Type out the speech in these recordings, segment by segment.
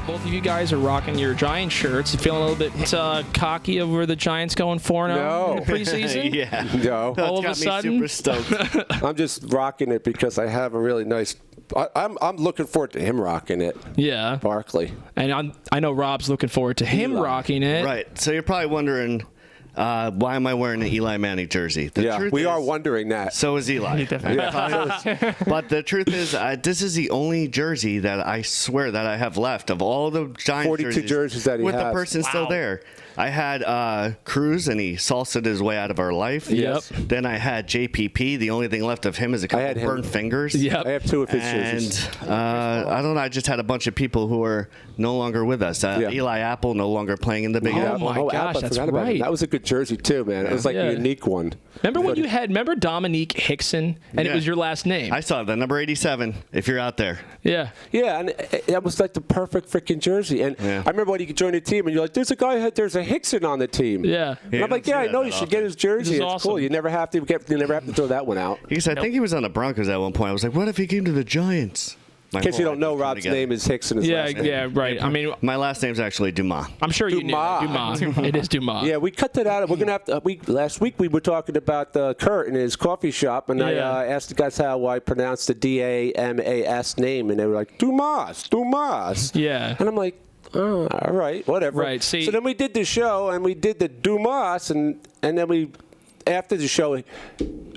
both of you guys are rocking your Giant shirts. You feeling a little bit cocky over the Giants going 4-0 in the preseason? Yeah. No. All of a sudden? Super stoked. I'm just rocking it because I have a really nice. I'm looking forward to him rocking it. Yeah. Barkley. And I know Rob's looking forward to him rocking it. Right. So you're probably wondering, why am I wearing an Eli Manning jersey? We are wondering that. So is Eli. But the truth is, this is the only jersey that I swear that I have left of all the Giants 42 jerseys that he with has. the person still there. I had Cruz, and he salsa'd his way out of our life. Yep. Then I had JPP. The only thing left of him is a couple of burnt fingers. Yep. I have 2 of his jerseys. And I don't know. I just had a bunch of people who are no longer with us. Eli Apple no longer playing in the Big Apple. my gosh, Apple, I that's forgot about right. him. That was a good jersey too, man. It was like a unique one. Remember Dominique Hickson, and it was your last name? I saw the number 87. If you're out there, Yeah, and that was like the perfect freaking jersey. And I remember when you could join the team, and you're like, there's a Hickson on the team. Yeah. And I'm like, I know you should get his jersey. It's awesome. cool. You never have to throw that one out. because I think he was on the Broncos at one point. I was like, what if he came to the Giants? In case you don't know, Rob's name is Hickson. Right. I mean, My last name's actually Dumas. I'm sure you knew that. Dumas. It is Dumas. Yeah, we cut that out. We're gonna have to. Last week we were talking about Kurt and his coffee shop, and I asked the guys how I pronounced the Damas name, and they were like Dumas. Yeah. And I'm like, oh, all right, whatever. Right. See. So then we did the show, and we did the Dumas, and then we. After the show,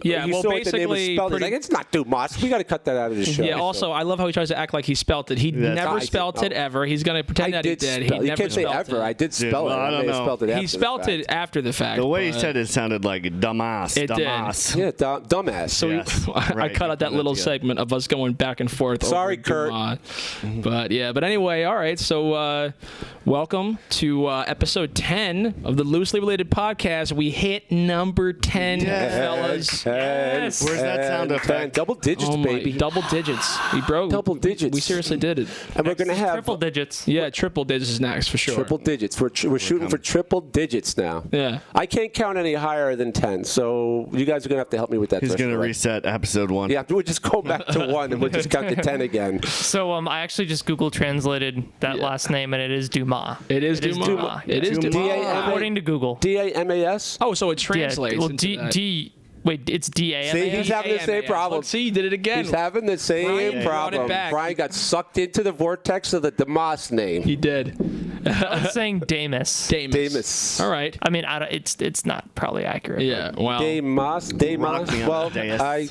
Yeah, you well, saw what the name was basically, spelled. He's like, it's not Dumas. We got to cut that out of the show. Yeah. Also, I love how he tries to act like he spelt it. He never spelt it ever. He's going to pretend that he did. He You never can't say spelt ever. it. I did spell it. I don't know. Spelled it after He spelt it after the fact. The way he but- said it sounded like Dumas. It did. Dumas. Yeah, dumbass. So Yes. I Right. cut out that little Yeah. segment of us going back and forth. Sorry, over Kurt. Dumas. But anyway, all right. So welcome to episode 10 of the Loosely Related Podcast. We hit number 10, fellas. Yes. Where's that sound effect? Double digits, Oh my, baby. double digits. We broke. Double digits. We seriously did it. And we're going to have triple digits. Yeah, triple digits is next for sure. triple digits. We're shooting for triple digits now. Yeah. I can't count any higher than 10, so you guys are going to have to help me with that. He's going to reset episode 1. Yeah, we'll just go back to 1 and we'll just count to 10 again. So I actually just Google translated that last name, and it is Dumas. It is Dumas. It is Dumas. Dumas. According to Google. D-A-M-A-S? Oh, so it translates. Well, into that. Wait, it's D-A-M-A-S? See, he's having the same problem. Look, see, you did it again. He's having the same Brian brought problem. it back. Brian got sucked into the vortex of the Damas name. He did. I was saying Damus. Damus. All right. I mean, it's not probably accurate. Yeah. Well. Damas. Rock me on Well, the dais. I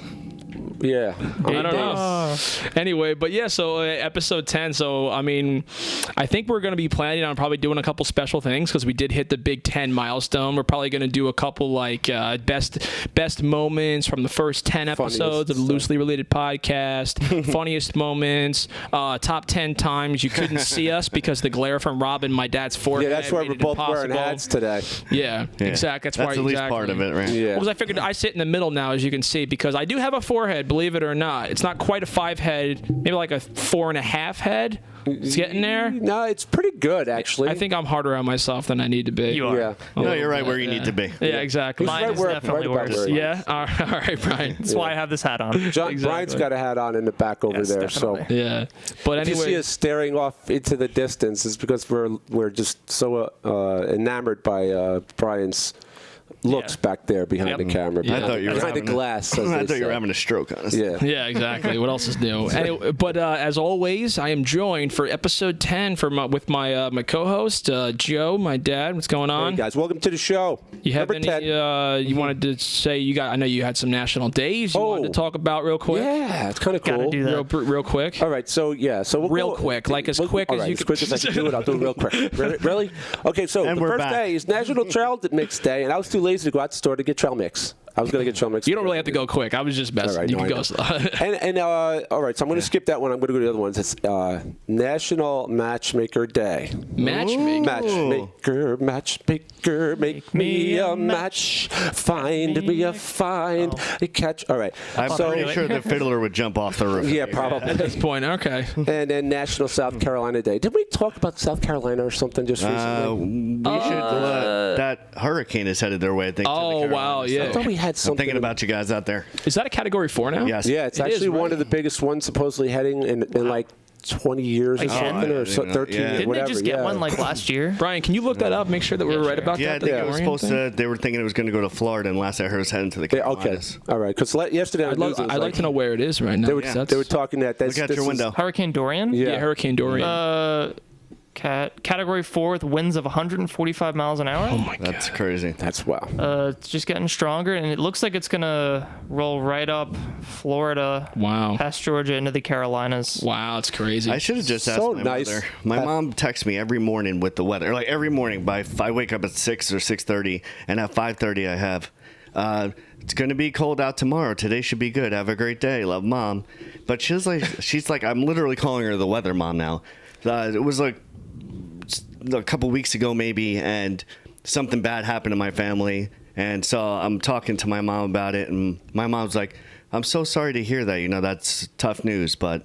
don't know. Anyway, but yeah, so episode 10. So, I mean, I think we're going to be planning on probably doing a couple special things because we did hit the Big 10 milestone. We're probably going to do a couple like best moments from the first 10 episodes of the Loosely Related Podcast, funniest moments, top 10 times you couldn't see us because the glare from Rob and my dad's forehead. Yeah, that's why made we're it both wearing impossible. hats today. Yeah, exactly. That's why at least part of it, right? Yeah. because I figured I sit in the middle now, as you can see, because I do have a forehead, believe it or not. It's not quite a 5 head, maybe like a 4.5 head. It's getting there. No, it's pretty good, actually. I think I'm harder on myself than I need to be. You are. Yeah. No, you're right where you need to be. Yeah, exactly. Mine is definitely about worse. where he is. Yeah. All right, Brian. That's why I have this hat on. Brian's got a hat on in the back over Yes, there. definitely. So Yeah. But if you see anyway, us staring off into the distance, it's because we're just so enamored by Brian's looks back there behind the camera. Yeah. I thought you were behind the having glass. I thought you were having a stroke, honestly. Yeah. yeah, exactly. What else is new? Anyway, but as always, I am joined for episode 10 with my my co-host Joe, my dad. What's going on? Hey guys, welcome to the show. You have Number any? 10. You wanted to say you got? I know you had some national days you wanted to talk about real quick. Yeah, it's kind of cool. Gotta do that. Real quick. All right, so we'll Real go, quick, like as quick all as right, you as can. quick as I can do it, I'll do it real quick. Really? Okay, so And the we're first back. day is National Trail Mix Day, and I was too lazy to go out to the store to get trail mix. I was going to get trail mix. You don't really have to go quick. I was just messing. All right, You no, can I go know. slow. And all right, so I'm going to skip that one. I'm going to go to the other ones. It's National Matchmaker Day. Matchmaking. Matchmaker, make me a match. Find me a find a catch. All right. I'm pretty sure the fiddler would jump off the roof. Yeah, probably. At this point, okay. And then National South Carolina Day. Did we talk about South Carolina or something just recently? We should. That hurricane is headed their way. I think. Oh, to the wow, Carolinas, yeah. I so thought we had I'm something. thinking about you guys out there. Is that a Category 4 now? Yes. Yeah, it's It actually is, right? one of the biggest ones supposedly heading in like 20 years or Like, something, or 13 Yeah. years, Didn't whatever. they just get one like last year? Brian, can you look that up? Make sure that we're right sure. about Yeah, I that. think the it was DeLorean supposed thing? to. They were thinking it was going to go to Florida, and last I heard, it was heading to the Okay, Carolinas. all right. Because yesterday on I'd, the news, it was I'd like to know where it is right now. They were, 'cause they were talking that Look out your window. Hurricane Dorian? Yeah, Hurricane Dorian. Category 4 with winds of 145 miles an hour. Oh my god. That's crazy. That's wow. It's just getting stronger, and it looks like it's gonna roll right up Florida, Wow. past Georgia into the Carolinas. Wow, it's crazy. I should have just asked So my nice. mother. My mom texts me every morning with the weather. Like every morning, I wake up at 6 or 6:30, and at 5:30 I have. It's going to be cold out tomorrow. Today should be good. Have a great day. Love, Mom. But she's like, I'm literally calling her the weather mom now. It was like a couple weeks ago maybe, and something bad happened to my family, and so I'm talking to my mom about it, and my mom's like, I'm so sorry to hear that. That's tough news, but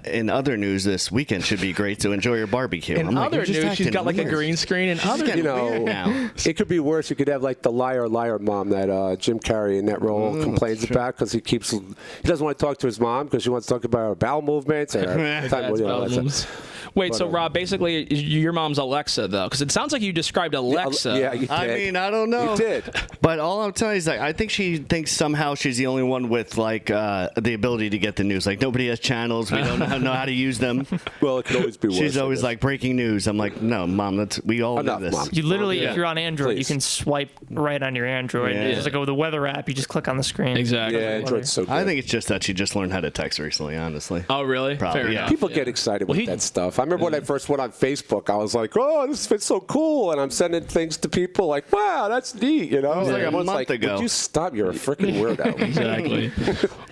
in other news, this weekend should be great, so enjoy your barbecue. In I'm like, other "You're just news, she's acting got like a weird." green screen and She's other. getting You know, weird now. It could be worse. You could have like the liar mom that Jim Carrey in that role complains about because he doesn't want to talk to his mom because she wants to talk about her bowel movements and her That's problems. Wait, so Rob, basically, your mom's Alexa, though? Because it sounds like you described Alexa. Yeah, you did. I mean, I don't know. You did. But all I'm telling you is, like, I think she thinks somehow she's the only one with like the ability to get the news. Like nobody has channels. We don't know how to use them. Well, it could always be worse. She's I always guess. like breaking news. I'm like, no, Mom. We all Enough, do this. Mom. You literally, Yeah. if you're on Android, Please. you can swipe right on your Android. Yeah. It's just like with the weather app, you just click on the screen. Exactly. Yeah, Android's so good. I think it's just that she just learned how to text recently. Honestly. Oh, really? Probably, Fair yeah. enough. People get excited with he- that stuff. I remember when I first went on Facebook, I was like, "Oh, this is so cool," and I'm sending things to people like, "Wow, that's neat," you know. was like a Everyone's month like, ago. Would you stop? You're a freaking weirdo. Exactly.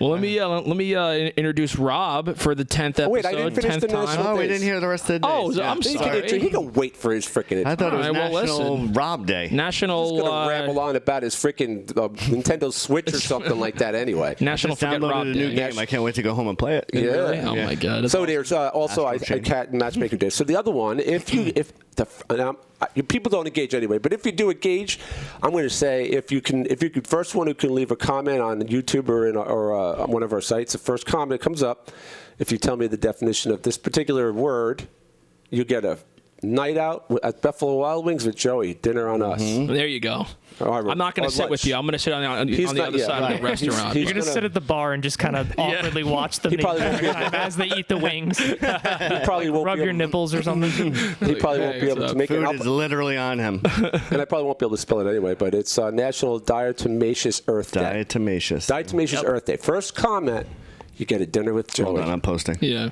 Well, let me introduce Rob for the 10th episode. Oh, wait, I didn't finish 10th the time. national- Oh, we didn't hear the rest of the day. Oh, I'm He sorry. can wait for his freaking. I thought it was All right, well, National listen. Rob Day. National He's gonna ramble on about his freaking Nintendo Switch or something like that. Anyway. National Just Forget downloaded Rob a new Day. game. I can't wait to go home and play it. Yeah. Really? Oh my god. That's So awesome. there's also I cat matchmaking day. So the other one, if people don't engage anyway, but if you do engage, I'm going to say if you can first one who can leave a comment on YouTube or on one of our sites, the first comment comes up. If you tell me the definition of this particular word, you get a night out at Buffalo Wild Wings with Joey, dinner on us. There you go. Or I'm not going or to sit with lunch. you. I'm going to sit on the He's other not- yeah, side of right. the restaurant. He's You're gonna gonna- sit at the bar and just kind of awkwardly watch them He the probably won't entire be able time as they eat the wings. He probably won't Rub be your able, nipples or something. He probably won't be able to make it. Food is literally on him. And I probably won't be able to spell it anyway, but it's National Diatomaceous Earth Day. Diatomaceous. Diatomaceous Earth Day. First comment, you get a dinner with Hold Joey. on, I'm posting. Yeah.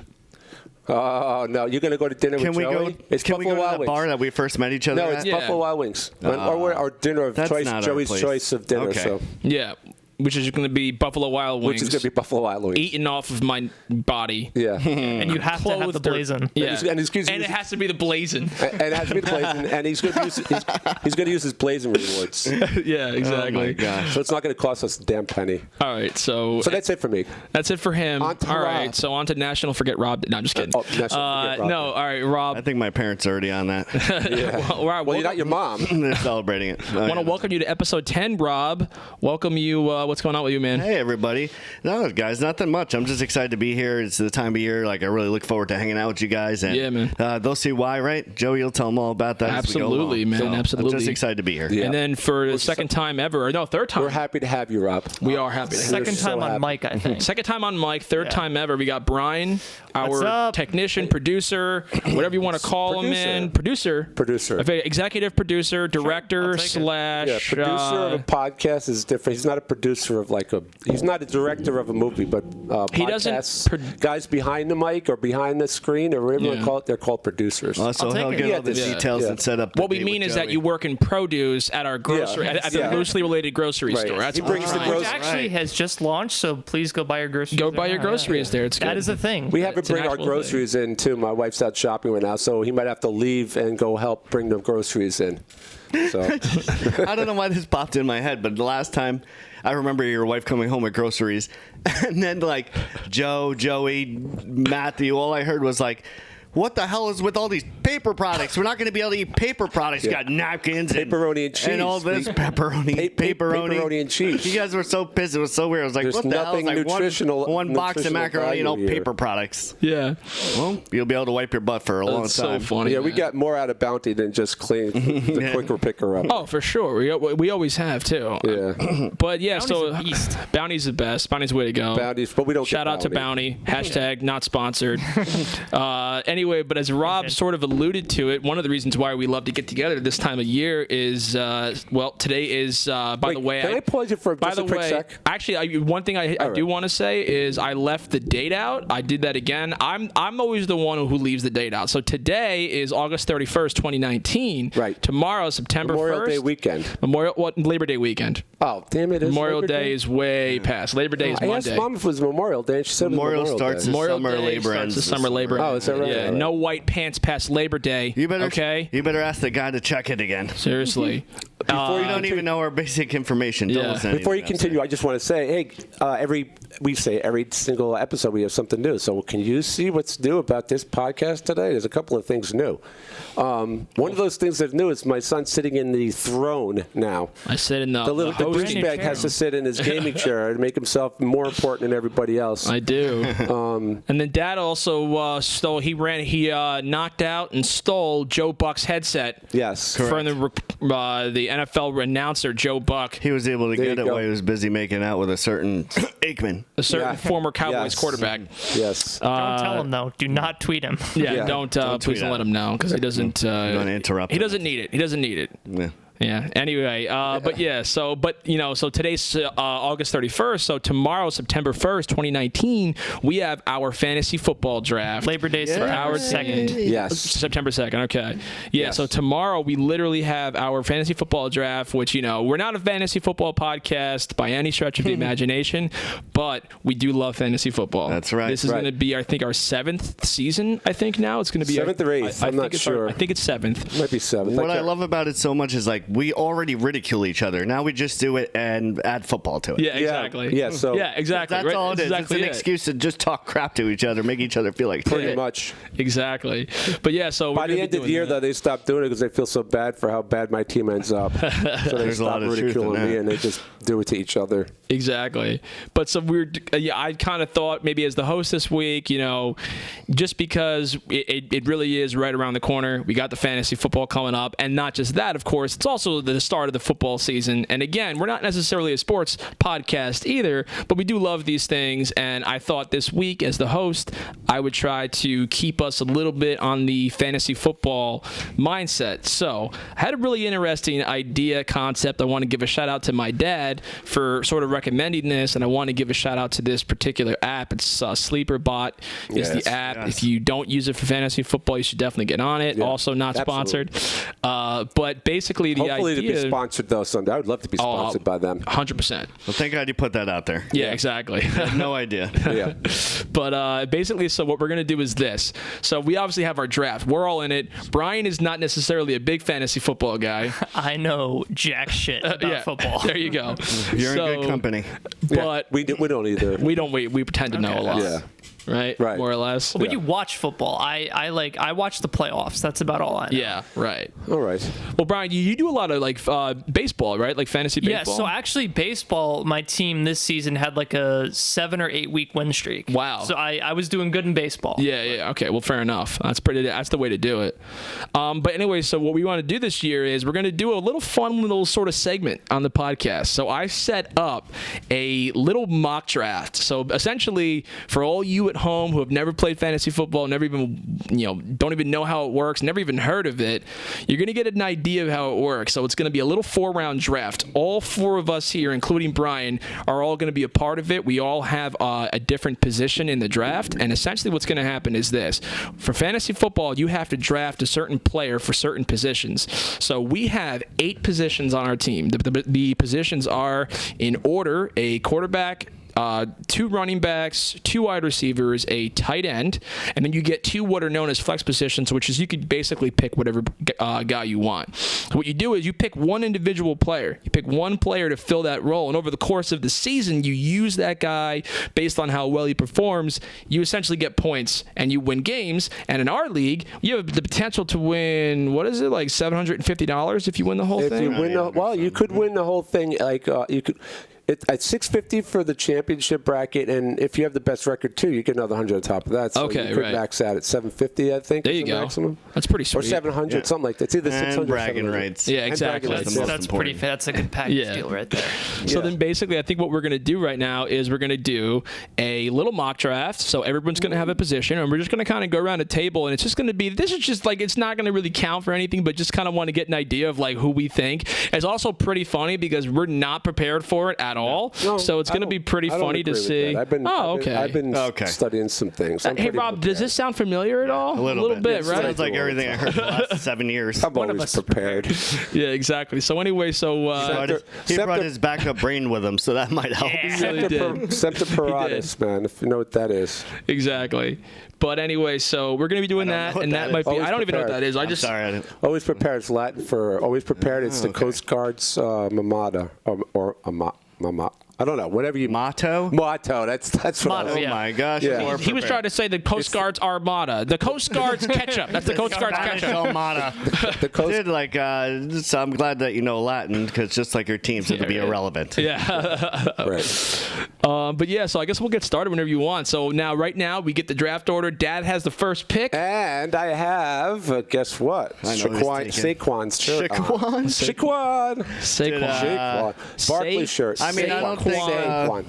Oh, no, you're going to go to dinner Can with we Joey? go? It's Can we Buffalo go to Wild the Wings. bar that we first met each other No, at? it's Yeah. Buffalo Wild Wings. Or dinner of that's choice, not our Joey's place. choice of dinner. Okay. So, Yeah. Which is going to be Buffalo Wild Wings. which is going to be Buffalo Wild Wings. eaten off of my body. Yeah. And you have to have the Clothed or- blazon. Yeah. And he's- And it has to be the blazon. And it has to be the blazon, and he's going to use his blazon rewards. Yeah, exactly. Oh my gosh. So it's not going to cost us a damn penny. All right, so So that's it for me. that's it for him. On to All right, Rob. so on to National Forget Rob. No, I'm just kidding. Oh, National Forget Rob no, Day. all right, Rob. I think my parents are already on that. Rob, Well, you're not your mom. They're celebrating it. I want to welcome you to episode 10, Rob. Welcome you. What's going on with you, man? Hey, everybody. No, guys, nothing much. I'm just excited to be here. It's the time of year. Like, I really look forward to hanging out with you guys. And, Yeah, man. They'll see why, right? Joey will tell them all about that. as we go Absolutely, along. man, So absolutely. I'm just excited to be here. Yeah. And then for the second time ever, or no, third time. We're happy to have you, Rob. We are happy. to have you. Second so time on happy. mic, I think. Second time on mic, third time ever. We got Brian, What's our up? technician, producer, whatever you want to call him, man. Producer. Executive producer, director, I'll take it. slash. Yeah, producer of a podcast is different. He's not a producer of he's not a director of a movie, but He doesn't podcasts, guys behind the mic or behind the screen or whatever you want Yeah. to call it, they're called producers. So I'll take he'll it. get Yeah, all the this- details yeah. and set up. What the we date mean with is that Joey. you work in produce at our grocery, at the Yeah. loosely related grocery Right. store. That's He brings the right. groceries. Which actually Right. has just launched, so please go buy your groceries. Go there buy your now, groceries yeah. there. It's good. That is a thing. We have to It's an bring our actual groceries in too. My wife's out shopping right now, so he might have to leave and go help bring the groceries in. So I don't know why this popped in my head, but the last time I remember your wife coming home with groceries, and then like Joe, Joey, Matthew, all I heard was like, what the hell is with all these paper products? We're not going to be able to eat paper products. You got napkins, Pepperoni and cheese. and all this pepperoni, Pepperoni and cheese. You guys were so pissed. It was so weird. I was like, There's what the hell? nothing It's like nutritional- one box of nutritional macaroni and all value here. paper products. Yeah. Well, you'll be able to wipe your butt for a long That's time. so funny. Yeah, we man. got more out of Bounty than just clean the quicker picker up. Oh, for sure. We always have too. Yeah. But yeah, Bounty's so a beast. Bounty's the best. Bounty's the way to go. Bounties, but we don't Shout get out to Bounty. Hashtag not sponsored. Anyway, but as Rob sort of alluded to it, one of the reasons why we love to get together this time of year is, today is, by Wait, the way. can I pause you for by just the a quick way, sec? Actually, one thing I right. do want to say is I left the date out. I did that again. I'm always the one who leaves the date out. So today is August 31st, 2019. Right. Tomorrow, September 1st. Memorial Day weekend. Labor Day weekend. Oh, damn it. It's Memorial Labor Day is way past. Labor Day is I asked Monday. Mom if it was Memorial Day, and she said Memorial it was starts Day. Memorial Summer Day Labor starts ends the this summer Labor. Oh, is that right? Yeah, Right. no white pants past Labor Day. You better Okay. You better ask the guy to check it again. Seriously. Before you don't even know our basic information. Don't Yeah. listen to Before you anything I continue, I just want to say, hey, every single episode we have something new. So can you see what's new about this podcast today? There's a couple of things new. One of those things that's new is my son sitting in the throne now. I sit in the The hosting douchebag has to sit in his gaming chair to make himself more important than everybody else. I do. And then Dad also stole. He knocked out and stole Joe Buck's headset Yes. from the NFL announcer Joe Buck, He was able to There get you it go. while he was busy making out with a certain Aikman. a certain Yeah. former Cowboys Yes. quarterback. Yes. Don't tell him though. Do not tweet him. Yeah, Yeah. don't tweet please don't at let him know because he doesn't. Don't interrupt He him. doesn't need it. He doesn't need it. Yeah. Yeah. Anyway, but yeah. So today's August 31st. So tomorrow, September 1st, 2019, we have our fantasy football draft. Labor Day, for our September 2nd. Yes. September 2nd. Okay. Yeah. Yes. So tomorrow we literally have our fantasy football draft, which, we're not a fantasy football podcast by any stretch of the imagination, but we do love fantasy football. That's right. This is Right. going to be, I think, our 7th season. I think now it's going to be Seventh or eighth? I I'm think not it's sure. I think it's 7th. Might be 7. What I love about it so much is like we already ridicule each other. Now we just do it and add football to it. Yeah, exactly. Yeah, so- yeah, exactly. That's right? all it is. Exactly It's an excuse to just talk crap to each other, make each other feel like Pretty shit. much. Exactly. But yeah, so By the end of the year, though, they stopped doing it because they feel so bad for how bad my team ends up. So they There's a lot stop of truth in ridiculing me that. and they just do it to each other. Exactly. But so I kind of thought maybe as the host this week, just because it really is right around the corner. We got the fantasy football coming up. And not just that, of course, it's also the start of the football season. And again, we're not necessarily a sports podcast either, but we do love these things. And I thought this week as the host, I would try to keep us a little bit on the fantasy football mindset. So I had a really interesting idea concept. I want to give a shout out to my dad for sort of recommending this, and I want to give a shout out to this particular app. It's SleeperBot is Yes, the app. yes. If you don't use it for fantasy football, you should definitely get on it. Yeah, Also not absolutely. sponsored. But basically the Hopefully to idea... be sponsored, though, someday. I would love to be sponsored by them. 100%. Well, thank God you put that out there. Yeah, exactly. No idea. Yeah. But basically, so what we're going to do is this. So we obviously have our draft. We're all in it. Brian is not necessarily a big fantasy football guy. I know jack shit about football. There you go. You're in good company. But We don't either. we pretend to know a lot. Yeah. Right? Right. More or less. But you watch football. I watch the playoffs. That's about all I know. Yeah, right. All right. Well, Brian, you do a lot of baseball, right? Like fantasy Yeah, baseball. so actually baseball, my team this season had like a 7 or 8 week win streak. Wow. So I was doing good in baseball. Yeah. Okay. Well, fair enough. That's the way to do it. But anyway, so what we want to do this year is we're going to do a little fun little sort of segment on the podcast. So I set up a little mock draft. So essentially, for all you at home who have never played fantasy football, never even don't even know how it works, never even heard of it, you're going to get an idea of how it works. So it's going to be a little 4-round draft. All 4 of us here, including Brian, are all going to be a part of it. We all have a different position in the draft, and essentially what's going to happen is this. For fantasy football, you have to draft a certain player for certain positions. So we have 8 positions on our team. The positions are in order: a quarterback, 2 running backs, 2 wide receivers, a tight end, and then you get 2 what are known as flex positions, which is you could basically pick whatever guy you want. So what you do is you pick one individual player. You pick one player to fill that role, and over the course of the season, you use that guy based on how well he performs. You essentially get points, and you win games. And in our league, you have the potential to win, what is it, like $750 if you win the whole If thing? you win you could win the whole thing. Like you could. At $650 for the championship bracket, and if you have the best record too, you get another 100 on top of that. So Okay, you could right. max out at $750, I think. There is you the go. Maximum. That's pretty Or sweet. $700, something like that. It's either $600 And or bragging $700. rights. Yeah, exactly. bragging That's the most That's important. that's a good package Yeah. deal right there. So Yeah. then basically I think what we're going to do right now is we're going to do a little mock draft. So everyone's going to have a position, and we're just going to kind of go around a table, and it's just going to be, this is just like, it's not going to really count for anything, but just kind of want to get an idea of like who we think. It's also pretty funny because we're not prepared for it at all. No, So it's going to be pretty I don't funny to agree with see. that. I've been Okay. studying some things. I'm Hey pretty Rob, does prepared. this sound familiar at all? A little bit, right? Sounds like everything I heard the last 7 years. I'm One of always us is prepared. Yeah, exactly. So anyway, so He brought his backup brain with him, so that might help. really did. Semper Paratus, man, if you know what that is. Exactly. But anyway, so we're going to be doing I don't that, know what and that that might is. be. Always I don't even know what prepared. that is. I I'm just. sorry, I didn't. Always prepared is Latin for always prepared. It's the Coast Guard's mamata or mama. I don't know. Whatever you Motto? motto. That's what. Motto, I was, Oh yeah. my gosh. Yeah. more He was prepared. trying to say the Coast Guard's Armada. The Coast Guard's ketchup. That's the Coast Guard's Spanish ketchup. Armada. The Coast. Dude, like, so I'm glad that you know Latin, because just like your teams, it'll be irrelevant. Yeah. Right. But yeah, so I guess we'll get started whenever you want. So right now, we get the draft order. Dad has the first pick. And I have guess what? I know who's taking. Saquon's shirt. on. Saquon? Saquon. Saquon. Saquon. Barkley shirt. I mean, I don't Saquon. think, Saquon.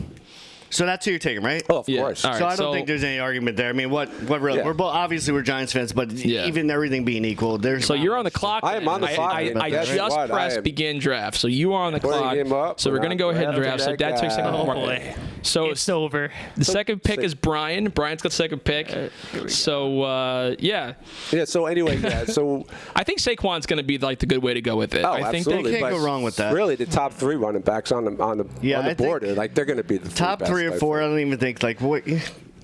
So that's who you're taking, right? Oh, of Yeah. course. All right. So I don't so- think there's any argument there. I mean, what really? Yeah. We're both obviously we're Giants fans, but Yeah. even everything being equal, there's So you're on the clock. I am on the then. clock, I but that's just what I pressed am. begin draft. So you are on the Putting clock. him up, So we're going to go ahead and we're draft. So not Dad took second. that Oh, guy. boy. So It's over. the second pick is Brian. Brian's got the second pick. So yeah, Yeah. So anyway, yeah. So I think Saquon's going to be like the good way to go with it. oh, I think absolutely. Can't but go wrong with that. Really, the top 3 running backs on the Yeah, I think border, like they're going to be the top best, 3 or I 4. I think. don't even think like what.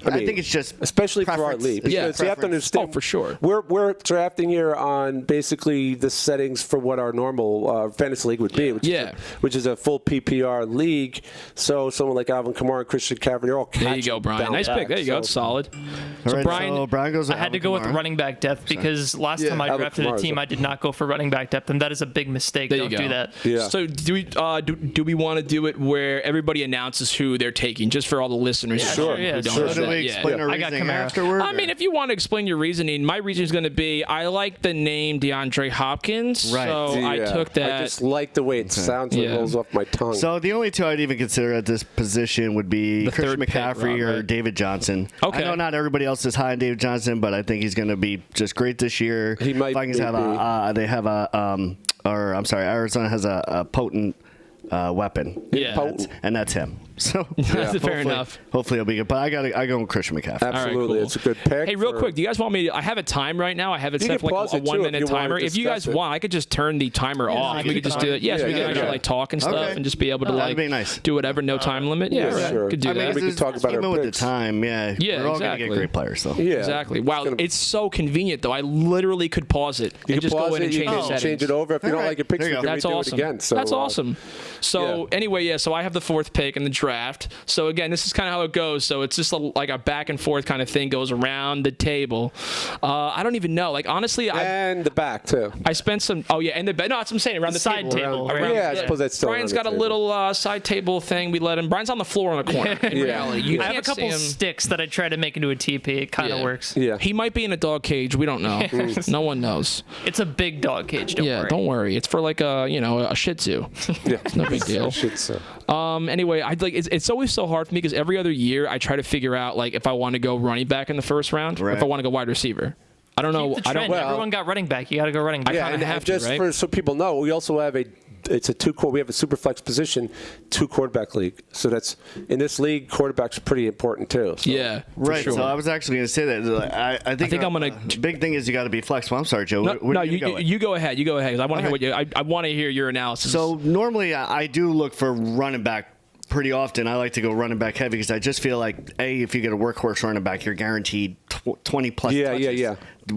I mean, think it's just especially for our preference. league. It's Yeah, Because you have to preference. understand. Oh, for sure. We're drafting here on basically the settings for what our normal fantasy league would be, which is a full PPR league. So someone like Alvin Kamara and Christian McCaffrey, they're all there you go, Brian. Nice pick. There you go. It's solid. All So right, Brian, so Brian goes. I had to go with running back depth because last time I Alvin drafted a Kamara's team, up. I did not go for running back depth, and that is a big mistake. There you Don't go. do that. Yeah. So do we want to do it where everybody announces who they're taking, just for all the listeners? Yeah, who sure, don't- yeah, who don't sure. know So do we that? Yeah. explain our I got reasoning Kamara. afterward? I mean, if you want to explain your reasoning, my reasoning is going to be I like the name DeAndre Hopkins, Right. so I Yeah. took that. I just like the way it sounds and Yeah. rolls off my tongue. So the only 2 I'd even consider at this position would be The Christian third pick, McCaffrey Rob, or right? David Johnson. Okay. I know not everybody else is high on David Johnson, but I think he's going to be just great this year. He might Vikings have Arizona has a potent weapon. Yeah. Potent. And that's him. So Fair hopefully- enough. Hopefully he'll be good. But I go with Christian McCaffrey. Absolutely, cool. it's a good pick. Hey, real for- quick, do you guys want me to? I have a time right now. I have it You set can for like pause a it, too, 1 if minute you wanna timer. If you guys discuss it. want, I could just turn the timer off. I We can could just do do it. Yes, Yeah, we could yeah, actually yeah. like talk and stuff Okay. and just be able to That'd like be nice. do whatever, no time limit. Yeah, right. sure. Could do I mean, that. we could talk about even our with picks. the time, yeah. Yeah, We're all going to exactly. get great players, though. Yeah, Exactly. Wow, gonna- it's so convenient though. I literally could pause it You and can just go pause in and it, you change the can settings. change it over. If you All don't right. like your picks, There you you can go. That's redo awesome. it again. So, That's awesome. So yeah. anyway, yeah. So I have the 4th pick in the draft. So again, this is kind of how it goes. So it's just like a back and forth kind of thing goes around the table. I don't even know. Like honestly, And the back, too. I spent some. Oh yeah, and the no, that's what I'm saying around the Side table. table. Yeah, I suppose that's still Brian's around got the a table. little side table thing. We let him. Brian's on the floor in the corner. In Yeah. reality, you I have a can't couple see him. sticks that I try to make into a TP. It kind of Yeah. works. Yeah. He might be in a dog cage. We don't know. No one knows. It's a big dog cage. Don't Yeah, worry. don't worry. It's for like a Shih Tzu. Yeah. No big deal. Shit, so. Anyway, I like it's always so hard for me because every other year I try to figure out like if I want to go running back in the first round or if Right. I want to go wide receiver. I don't know. Keep the I don't. trend. Everyone got running back. You got to go running back. Yeah, kinda and have to, just right? for so people know, we also have it's a we have a super flex position, 2 quarterback league. So that's in this league, quarterbacks are pretty important too. So. Yeah, for Right. sure. So I was actually going to say that. Like, I think I'm gonna- big thing is you got to be flexible. I'm sorry, Joe. No, Where no, do go with? you go ahead. You go ahead. 'Cause I want to Okay. hear what you. I want to hear your analysis. So normally I do look for running back pretty often I like to go running back heavy because I just feel like, if you get a workhorse running back, you're guaranteed 20 plus touches. Yeah.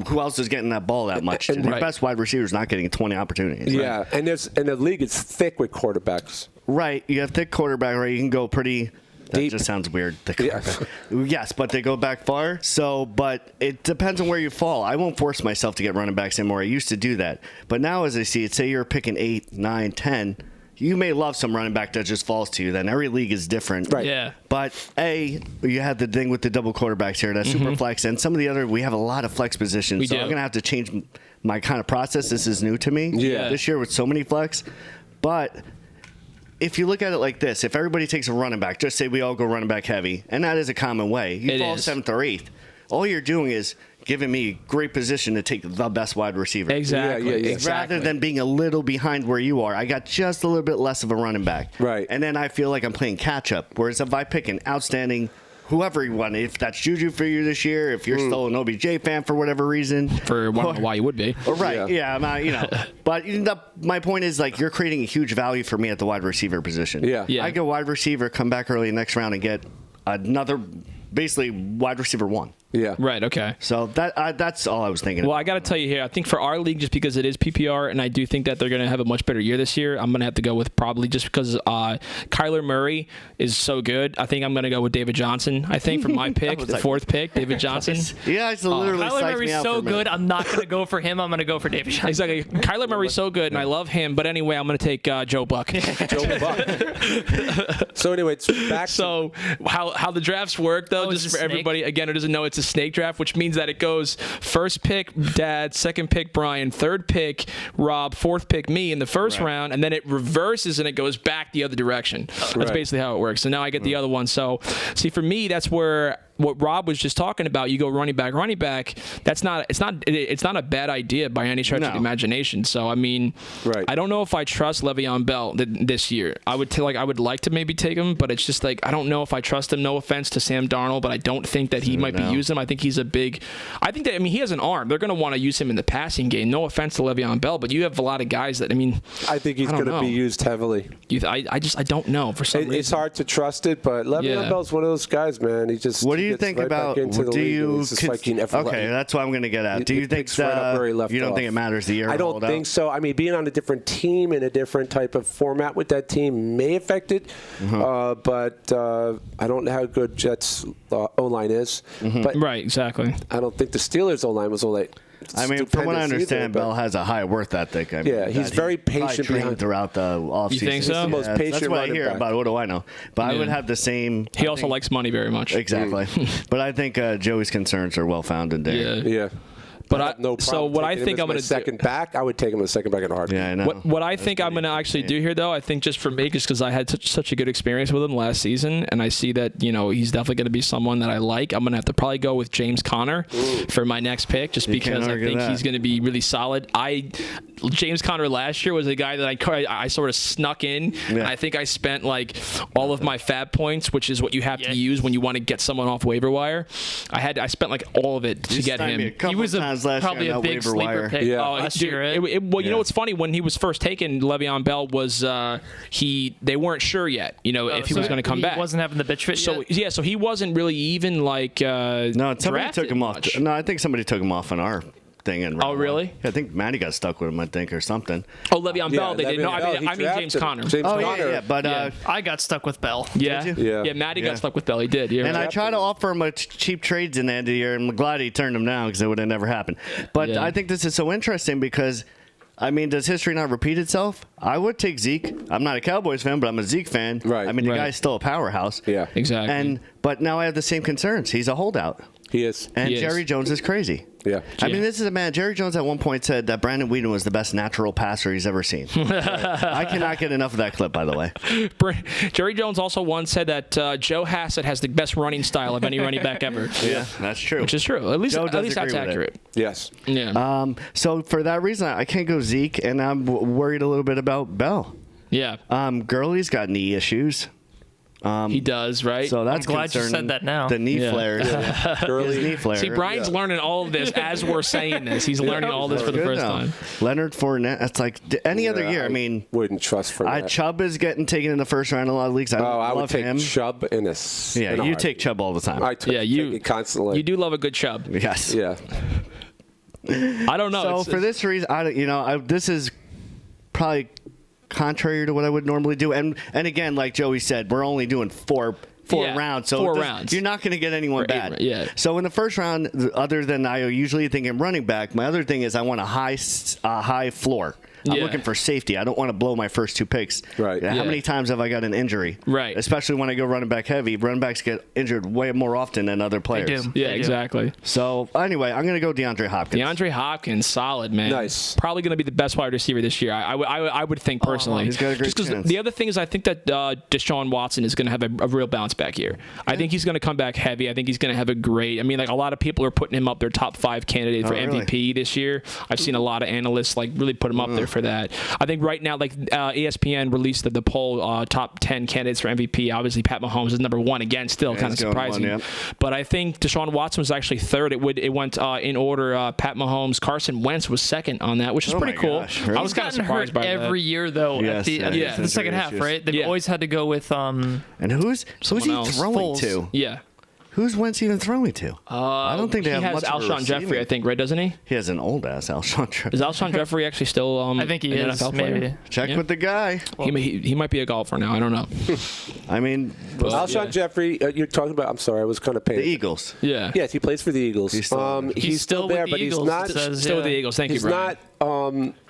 Who else is getting that ball that much? And the best wide receiver is not getting 20 opportunities. Yeah, Right? and the league is thick with quarterbacks. Right. You have thick quarterback, right? You can go pretty. That Deep. just sounds weird. Yeah. Yes, but they go back far. So, but it depends on where you fall. I won't force myself to get running backs anymore. I used to do that. But now, as I see it, say you're picking 8, 9, 10, you may love some running back that just falls to you. Then every league is different. Right. Yeah. But you had the thing with the double quarterbacks here, that super flex, and some of the other. We have a lot of flex positions, We so do. I'm gonna have to change my kind of process. This is new to me. Yeah. This year with so many flex, but if you look at it like this, if everybody takes a running back, just say we all go running back heavy, and that is a common way. You It fall is. 7th or 8th. All you're doing is giving me great position to take the best wide receiver. Exactly. Yeah, yeah, yeah. Exactly. Rather than being a little behind where you are, I got just a little bit less of a running back. Right. And then I feel like I'm playing catch up. Whereas if I pick an outstanding, whoever you want, if that's Juju for you this year, if you're still an OBJ fan for whatever reason. For I don't know why you would be. Right. Yeah. I'm not, But my point is, like, you're creating a huge value for me at the wide receiver position. Yeah. Yeah. I go wide receiver, come back early next round and get another, basically wide receiver 1. Yeah. Right. Okay. So that's all I was thinking. Well, I got to tell you here, I think for our league, just because it is PPR, and I do think that they're going to have a much better year this year, I'm going to have to go with probably just because Kyler Murray is so good. I think I'm going to go with David Johnson. I think for my pick, was the like- 4th pick, David Johnson. Yeah, it's literally Kyler psyched me Murray's out so for a minute. good. I'm not going to go for him. I'm going to go for David Johnson. Exactly. Kyler Murray's so good, and I love him. But anyway, I'm going to take Joe Buck. Joe Buck. So anyway, it's back. So how the drafts work, though, it's just a for snake? everybody, again, who doesn't know, it's a snake draft, which means that it goes first pick Dad, second pick Brian, third pick Rob, fourth pick me in the first round, and then it reverses and it goes back the other direction. That's Right. basically how it works. So now I get the other one. So see, for me, that's where what Rob was just talking about. You go running back. It's not a bad idea by any stretch of the No. imagination. So I mean, Right. I don't know if I trust Le'Veon Bell this year. I would like to maybe take him, but it's just like I don't know if I trust him. No offense to Sam Darnold, but I don't think that he might be using him. I think he's a big. I think that he has an arm. They're going to want to use him in the passing game. No offense to Le'Veon Bell, but you have a lot of guys that I think he's I don't going to be know. used heavily. I don't know for some reason. It's hard to trust it, but Le'Veon Yeah. Bell's one of those guys, man. He just What do you gets think right back about? into the Do league, and you? he's just like, you never let- Okay, that's what I'm going to get at. Do He you think picks right up where he left you don't off. think it matters the year? I don't think so. I mean, being on a different team in a different type of format with that team may affect it, but I don't know how good Jets' O-line is. But Right, exactly. I don't think the Steelers' O-line was all that. I mean, from what I stupendous either, understand, but- Bell has a high worth ethic. I mean, Yeah, he's that very probably patient trained behind- throughout the offseason. You think so? He's the most That's patient what I running hear back. about it. What do I know? But I would Yeah. have the same. He also likes money very much. Exactly. But I think Joey's concerns are well founded there. Yeah. Yeah. But I have no so problem what I taking him think as I'm my going to do. second back, I would take him as a second back in a heartbeat. Yeah, I know. What I think I'm going to actually do here, though, I think just for me, just because I had such a good experience with him last season, and I see that he's definitely going to be someone that I like. I'm going to have to probably go with James Conner for my next pick, just You can't because I argue think that. he's going to be really solid. James Conner last year was a guy that I sort of snuck in, and I think I spent like all of my fab points, which is what you have to use when you want to get someone off waiver wire. I spent like all of it to get sniped me a him. couple He was times last probably year on a that big waiver sleeper wire. pick Yeah. last Dude, year. well, you know what's funny? When he was first taken, Le'Veon Bell was they weren't sure yet, if he was going to come back. He wasn't having the bitch fit So yet. so he wasn't really even like No, somebody drafted took him off. much. No, I think somebody took him off on our thing. In round really? one. I think Matty got stuck with him, I think, or something. Oh, Le'Veon Bell. They did. No, Le'Veon Bell, he I mean James drafted Conner. James Oh, Conner. yeah. But, Yeah. I got stuck with Bell. Yeah. Yeah. Matty Yeah. got stuck with Bell. He did. Yeah. and I right. tried to offer him a cheap trades in the end of the year, and I'm glad he turned him down because it would have never happened. But Yeah. I think this is so interesting because, I mean, does history not repeat itself? I would take Zeke. I'm not a Cowboys fan, but I'm a Zeke fan. Right. I mean, the Right. guy's still a powerhouse. Yeah. Exactly. But now I have the same concerns. He's a holdout. He is. And He is. Jerry Jones is crazy. Yeah. I mean, this is a man. Jerry Jones at one point said that Brandon Whedon was the best natural passer he's ever seen. I cannot get enough of that clip, by the way. Jerry Jones also once said that Joe Hassett has the best running style of any running back ever. Yeah, that's true. Which is true. At least Joe does that's agree with it. accurate. Yes. Yeah. So for that reason, I can't go Zeke, and I'm worried a little bit about Bell. Yeah. Gurley's got knee issues. He does, right? So that's glad you concerning. said that now. The knee Yeah. flare. His knee flare. See, Brian's learning all of this as we're saying this. He's learning all this for the Good first now. time. Leonard Fournette. That's like any other year. I mean, wouldn't trust for that. Chubb is getting taken in the first round in a lot of leagues. I I would love take him. Chubb in a Yeah, in a you heartbeat. take Chubb all the time. Yeah, you- take it constantly. You do love a good Chubb. Yes. Yeah. I don't know. So It's- for this reason, this is probably contrary to what I would normally do. And again, like Joey said, we're only doing four Yeah, rounds. So 4 rounds. You're not going to get anyone For 8 bad. yeah. So in the first round, other than I usually thinking running back, my other thing is I want a high floor. I'm Yeah. looking for safety. I don't want to blow my first 2 picks. Right. How Yeah. many times have I got an injury? Right. Especially when I go running back heavy. Running backs get injured way more often than other They players. do. Yeah, They do. exactly. So anyway, I'm going to go DeAndre Hopkins. DeAndre Hopkins, solid, man. Nice. Probably going to be the best wide receiver this year. I would think personally. he's got a great Just 'cause chance. the other thing is I think that Deshaun Watson is going to have a real bounce back year. I think he's going to come back heavy. I think he's going to have a great. I mean, like a lot of people are putting him up their top 5 candidate for really? MVP this year. I've seen a lot of analysts like really put him up there for that. I think right now, like ESPN released the poll top 10 candidates for MVP. Obviously, Pat Mahomes is number 1 again. Still kind of he's going one, surprising. yep. But I think Deshaun Watson was actually 3rd. It went in order. Pat Mahomes, Carson Wentz was 2nd on that, which is Oh pretty my cool. gosh, really? I was kind of Gotten surprised hurt by every that. year though. Yes, at the, yeah, at yeah. the second half, Injury right? They've Yeah. always had to go with And who's Someone he else. throwing Foles. to? Yeah. Who's Wentz even throwing to? I don't think they he have has much of a Alshon Jeffrey, receiving. I think, right? Doesn't he? He has an old ass Alshon Jeffrey. Is Alshon Jeffrey actually still? I think he an is. NFL player? Maybe. Check Yeah. with the guy. He might be a golfer now. I don't know. I mean, Alshon yeah. Jeffrey, you're talking about. I'm sorry, I was kind of paying. the Eagles. Yeah. Yes, he plays for the Eagles. He's still- He's still with there, the but Eagles, he's not. it says, Still with the yeah. Eagles. Thank He's you, Brian. not.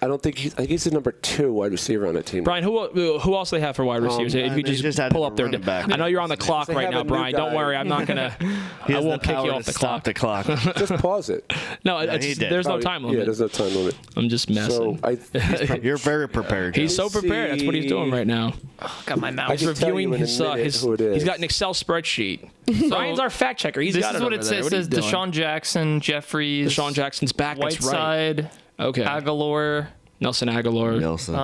I don't think I think he's the number 2 wide receiver on the team. Brian, who else do they have for wide receivers? if you they just added pull up a their. running back. I know you're on the clock They right have now, a new Brian. Don't guy. worry. I'm not gonna. He I has won't the kick power you to off the stop clock. the clock. Just pause it. No, he did. there's no time limit. Yeah, there's no time limit. I'm just messing. So You're very prepared. He's Joe. so prepared. That's what he's doing right now. Got my I mouse. can tell Reviewing you in a his minute who it is. he's got an Excel spreadsheet. Brian's our fact checker. He's This got is it what over it there. says. What It are you says doing? Deshaun Jackson, Jeffries, Deshaun Jackson's back. That's right. Whiteside, Okay. Aguilar. Nelson Aguilar. Nelson.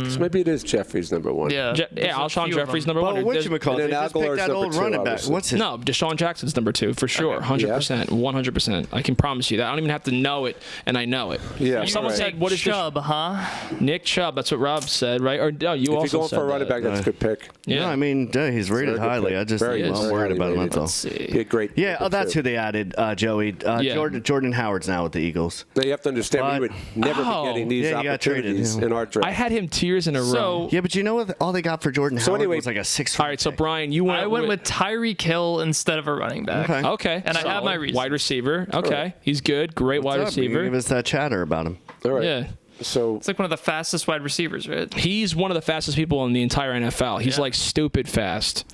So maybe it is Jeffrey's number 1. Yeah. Yeah, there's a Alshon few of Jeffrey's them. number Well, one. what There's- you call And it? then They just Aguilar's picked that number old 2, running back. obviously. What's his? No, Deshaun Jackson's number 2 for sure, 100%, 100%. I can promise you that. I don't even have to know it, and I know it. Yeah, If someone right. said, "What is Chubb, huh? Nick Chubb?" That's what Rob said, right? Or no, you If you're also going said for a running that. back, that's a good pick. Yeah. No, I mean, he's rated Very good highly. pick. I just Very I'm good. worried about him. Highly That's all. Let's see. Be a great. Yeah, pick, that's too. who they added, Joey. Yeah. Jordan Howard's now with the Eagles. Now you have to understand, we But- would never Oh. be getting these Yeah, he got traded, opportunities yeah. in our draft. I had him 2 years in a row. So Yeah, but you know what? All they got for Jordan Howard anyway- was like a 6. all right, so Brian, you went. I went with Tyreek Hill instead of a running back. Okay. Okay, And I have my reasons. Wide receiver. Okay, right. he's good. Great wide What's up? receiver. Give us that chatter about him. All right. Yeah. So It's like one of the fastest wide receivers, right? He's one of the fastest people in the entire NFL. He's Yeah. like stupid fast.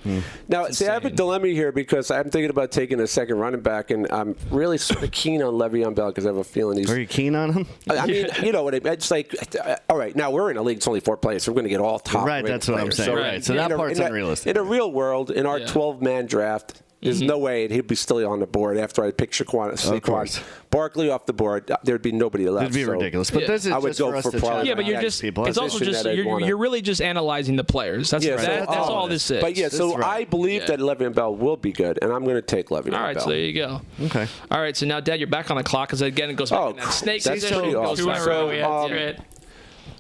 now, see, I have a insane. dilemma here because I'm thinking about taking a second running back, and I'm really sort of keen on Le'Veon Bell because I have a feeling he's. Are you keen on him? I mean, you know what I mean? It's like, all right, now we're in a league, it's only 4 players, so we're going to get all top. Right, rated that's what I'm players. saying. Right, so that part's unrealistic. In a real world, in our Yeah. 12-man draft, there's no way he'd be still on the board after I pick Saquon. course. Barkley off the board, there'd be nobody left. It'd be so- ridiculous. But Yeah. this is I would just go for us for to probably- chat Yeah, but you're about just. people. It's also Position just that I'd wanna- you're really just analyzing the players. That's Yeah, so- that's all this is. But yeah, so That's right. I believe Yeah. that Le'Veon Bell will be good, and I'm going to take Le'Veon All right, Bell. so there you go. Okay. All right, so now, Dad, you're back on the clock because again it goes back Oh, in that snake that's position. pretty goes awesome. Two in back a row. around. Yeah, that's um, great.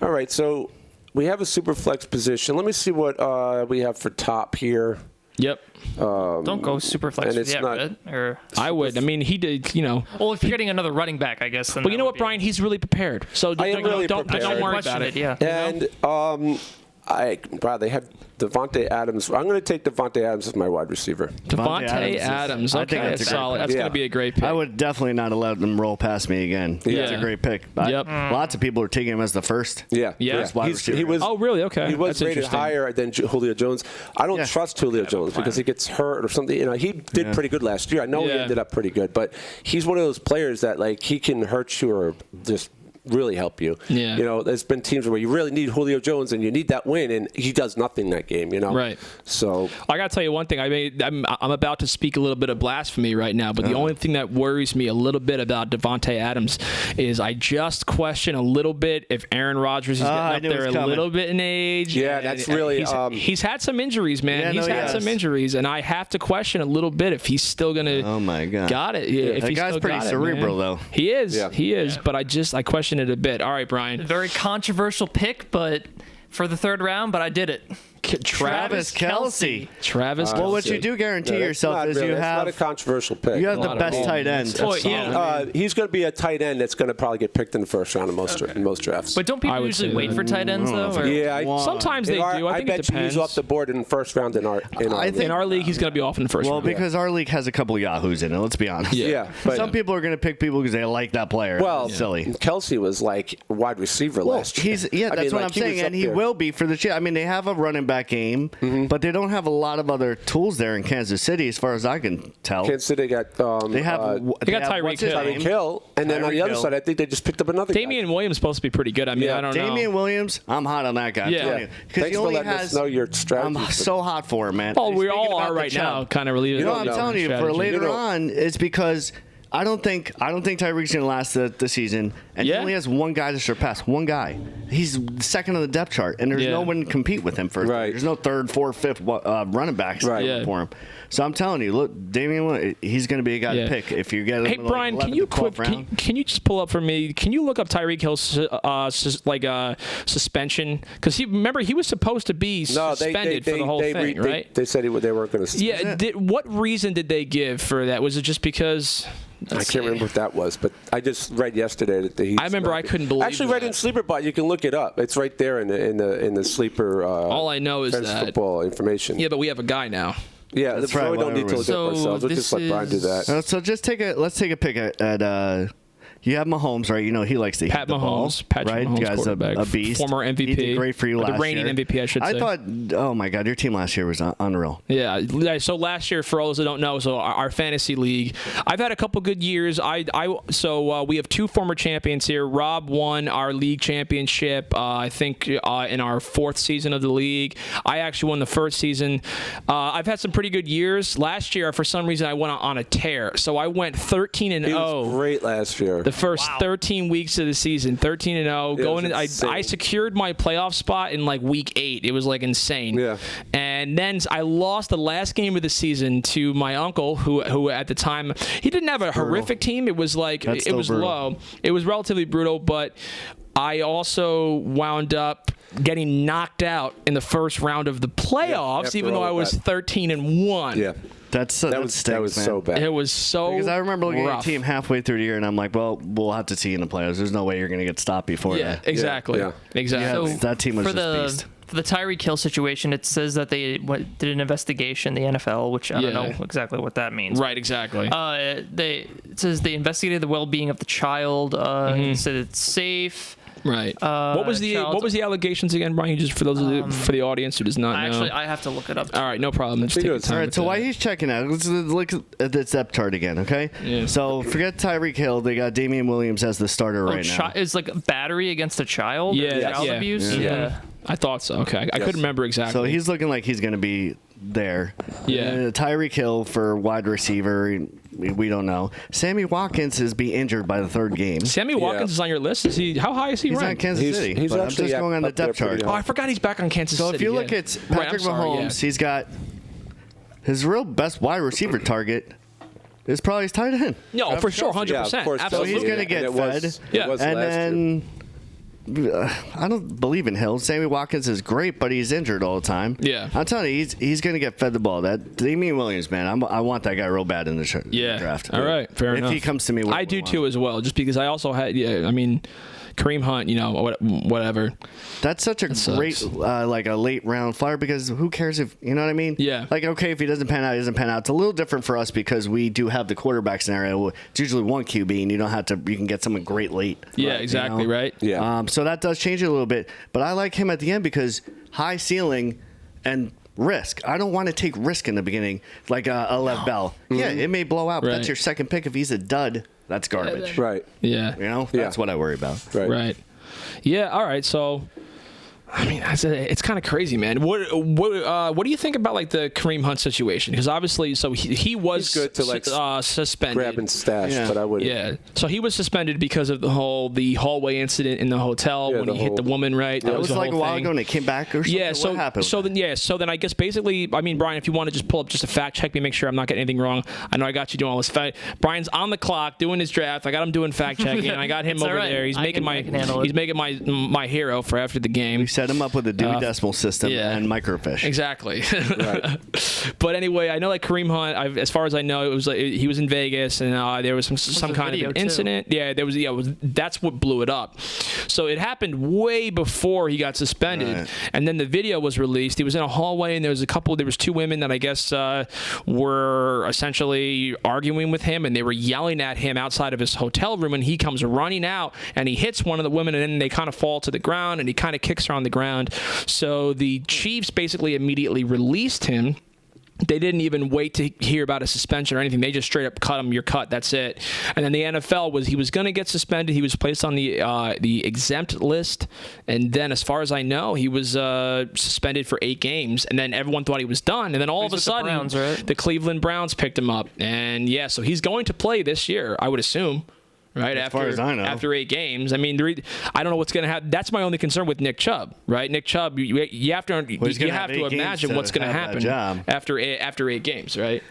All right, so we have a super flex position. Let me see what we have for top here. Yep, Don't go super flex and with it's the not- Everett, or I would. I mean, he did. You know. well, if you're getting another running back, I guess. Then But you that know would what, be- Brian? He's really prepared. So I am really don't prepared. worry question about it. Yeah. And wow, they have Devontae Adams. I'm going to take Devontae Adams as my wide receiver. Devontae Adams. I think Okay, that's a great solid. pick. That's Yeah. going to be a great pick. I would definitely not allow them roll past me again. It's Yeah. a great pick. Yep. Lots of people are taking him as the first. Yeah, Yeah. First wide receiver. He was. Oh, really? Okay. He was That's rated interesting. higher than Julio Jones. I don't Yeah. trust Julio Jones because he gets hurt or something. You know, he did pretty good last year. I know he Yeah. ended up pretty good, but he's one of those players that like he can hurt you or just really help you. Yeah. You know, there's been teams where you really need Julio Jones and you need that win, and he does nothing that game. You know, Right. So I gotta tell you one thing. I mean, I'm about to speak a little bit of blasphemy right now, but the only thing that worries me a little bit about Devontae Adams is I just question a little bit if Aaron Rodgers is I getting knew up it there was a coming. little bit in age. Yeah, and that's really, he's had some injuries, man. Yeah, He's no, had he some has. injuries, and I have to question a little bit if he's still gonna. Oh my God. Got it. If That he's guy's still pretty got it, cerebral, man. though. He is. Yeah. He is. But I question it a bit. All right, Brian. Very controversial pick, but for the third round, but I did it. Travis Kelce. Travis. Well, what Kelce. you do guarantee that's yourself not is really, you it's not a have controversial pick. you have Not the at best all. tight end. That's Well, solid. He's going to be a tight end that's going to probably get picked in the first round in most drafts. But don't I people would usually say wait that. for tight ends though? Or? yeah, Sometimes they do. I think it bet you depends. he's off the board in the first round in our I think- In our league, he's going to be off in the first Well, round. because our league has a couple of yahoos in it. Let's be honest. Yeah, but Some people are going to pick people because they like that player. well, It's silly. Kelsey was like wide receiver Well, last year. that's I what mean, like, I'm he was saying, up and he there. will be for the shit. I mean, they have a running back game, but they don't have a lot of other tools there in Kansas City, as far as I can tell. Kansas City got They have. They got have- Tyreek what's his Hill. name? Tyreek Hill, and then on the Tyreek other Hill. side, I think they just picked up another Damian Williams is supposed to be pretty good. I mean, Yeah, I don't know. Damian Williams, I'm hot on that guy. Yeah. I'm telling you. 'Cause Thanks he for only letting us has. know your strategy. I'm so hot for him, man. Well, we Speaking all about are the right now, Chubb, kind of relieving. You know don't what I'm know. telling you, for Strategy. later You don't. on, it's because I don't think Tyreek's going to last the season, and Yeah. he only has one guy to surpass. One guy. He's second on the depth chart, and there's Yeah. no one to compete with him first. Right. There's no third, fourth, fifth running backs Right. Yeah. for him. So I'm telling you, look, Damian Williams, he's going to be a guy Yeah. to pick if you get him. Hey in, like, Brian, 11th can you to 12th quick? round. Can you just pull up for me? Can you look up Tyreek Hill's suspension? Because he was supposed to be suspended for the whole thing, right? They said they weren't going to. Yeah. What reason did they give for that? Was it just because? I can't remember what that was, but I just read yesterday that he's. I remember I couldn't believe Actually, read that. in Sleeper Bot. You can look it up. It's right there in the Sleeper. All I know is fantasy that- football information. Yeah, but we have a guy now. Yeah, That's so right, we don't need to look whatever. it up ourselves. We'll this just let Brian do is- that. So let's take a pick at you have Mahomes, right? You know he likes to Pat hit the ball, Mahomes, Patrick right? Mahomes, You guys quarterback, a beast, former MVP, He did great for you or the last reigning year. MVP, I should say. I thought, oh my God, your team last year was unreal. Yeah. So last year, for all those that don't know, so our fantasy league, I've had a couple good years. So we have two former champions here. Rob won our league championship, I think, in our fourth season of the league. I actually won the first season. I've had some pretty good years. Last year, for some reason, I went on a tear. So I went 13-0. He was great last year. The first 13 weeks of the season, 13-0. Going in, I insane. secured my playoff spot in like week 8. It was like insane. Yeah. And then I lost the last game of the season to my uncle, who at the time he didn't have a horrific team. It was like That's it still was brutal. low. It was relatively brutal, but I also wound up getting knocked out in the first round of the playoffs, after even though all I was that. 13-1. Yeah, that that stinks, was man. so bad. It was so Because I remember looking at your rough. team halfway through the year, and I'm like, well, we'll have to see you in the playoffs. There's no way you're going to get stopped before Yeah, that. exactly. Yeah. Exactly. Yeah, that team was for just the beast. for the Tyreek Hill situation, it says that they did an investigation, the NFL, which I don't Yeah. know exactly what that means. Right, exactly. It says they investigated the well-being of the child. Said it's safe. Right. What was the allegations again, Brian? Just for those for the audience who does not know. I have to look it up. All right, no problem. Just take your time. All right, with so that. while he's checking out, let's look at this depth chart again, okay? Yeah. So forget Tyreek Hill. They got Damian Williams as the starter right now. It's like a battery against a child. Yeah, child yeah. abuse. Yeah. Yeah. I thought so. Okay, I couldn't remember exactly. So he's looking like he's going to be there. Yeah. Tyreek Hill for wide receiver, we don't know. Sammy Watkins is be injured by the third game. Sammy Watkins is on your list. Is he? How high is he He's on ranked? Kansas City. he's but I'm actually just going on the up there depth chart. pretty Oh, high. I forgot he's back on Kansas So City. if you yeah. look at Right, I'm Patrick sorry, yeah. Mahomes, he's got his real best wide receiver target is probably his tight end. No, for sure, 100%. Yeah, of course. So Absolutely. he's going to And get it was- fed. Yeah. It was And last year. then I don't believe in Hill. Sammy Watkins is great, but he's injured all the time. Yeah. I'm telling you, he's going to get fed the ball. That Damian Williams, man, I want that guy real bad in the draft. All right, fair if enough. he comes to me, I do too as well. Just because I also had, I mean, Kareem Hunt, whatever. That's such a great, sucks. like a late round flyer because who cares if, you know what I mean? Yeah. Like, okay, if he doesn't pan out, he doesn't pan out. It's a little different for us because we do have the quarterback scenario. It's usually one QB and you can get someone great late. Yeah, Right, exactly, you know? right? Yeah. So that does change it a little bit. But I like him at the end because high ceiling and risk. I don't want to take risk in the beginning like a Lev Bell. Yeah, it may blow out, but Right. that's your second pick if he's a dud. that's garbage. Right. Yeah. You know, that's what I worry about. Right. Right. Yeah. All right. So, I mean, it's kind of crazy, man. What do you think about like the Kareem Hunt situation? Because obviously, so he was He's good to, like, suspended. Grab and stash, but I wouldn't. Yeah. So he was suspended because of the hallway incident in the hotel when he hit the woman. Right. That was the like a whole while thing. ago, and it came back or something. Yeah. So what happened? So then I guess basically, I mean, Brian, if you want to just pull up just a fact check me, make sure I'm not getting anything wrong. I know I got you doing all this. Brian's on the clock doing his draft. I got him doing fact checking. And I got him It's over all right. there. He's I making can handle it. my hero for after the game. we set him up with a Dewey Decimal System and microfiche. Exactly. But anyway, I know like Kareem Hunt. As far as I know, it was like he was in Vegas and there was some kind of an incident. Yeah, there was. Yeah, that's what blew it up. So it happened way before he got suspended, and then the video was released. He was in a hallway and there was two women that I guess were essentially arguing with him, and they were yelling at him outside of his hotel room. And he comes running out and he hits one of the women, and then they kind of fall to the ground, and he kind of kicks her on the ground. So the Chiefs basically immediately released him. They didn't even wait to hear about a suspension or anything. They just straight up cut him. You're cut. That's it. And then the NFL he was going to get suspended. He was placed on the exempt list. And then, as far as I know, he was suspended for 8 games. And then everyone thought he was done. And then all of a sudden, the Browns, right? the Cleveland Browns picked him up. And yeah, so he's going to play this year, I would assume. Right As far as I know. after 8 games, I mean, I don't know what's going to happen. That's my only concern with Nick Chubb, right? Nick Chubb, you have to he's gonna have 8 games imagine to what's going to have that happen job. after 8 games, right?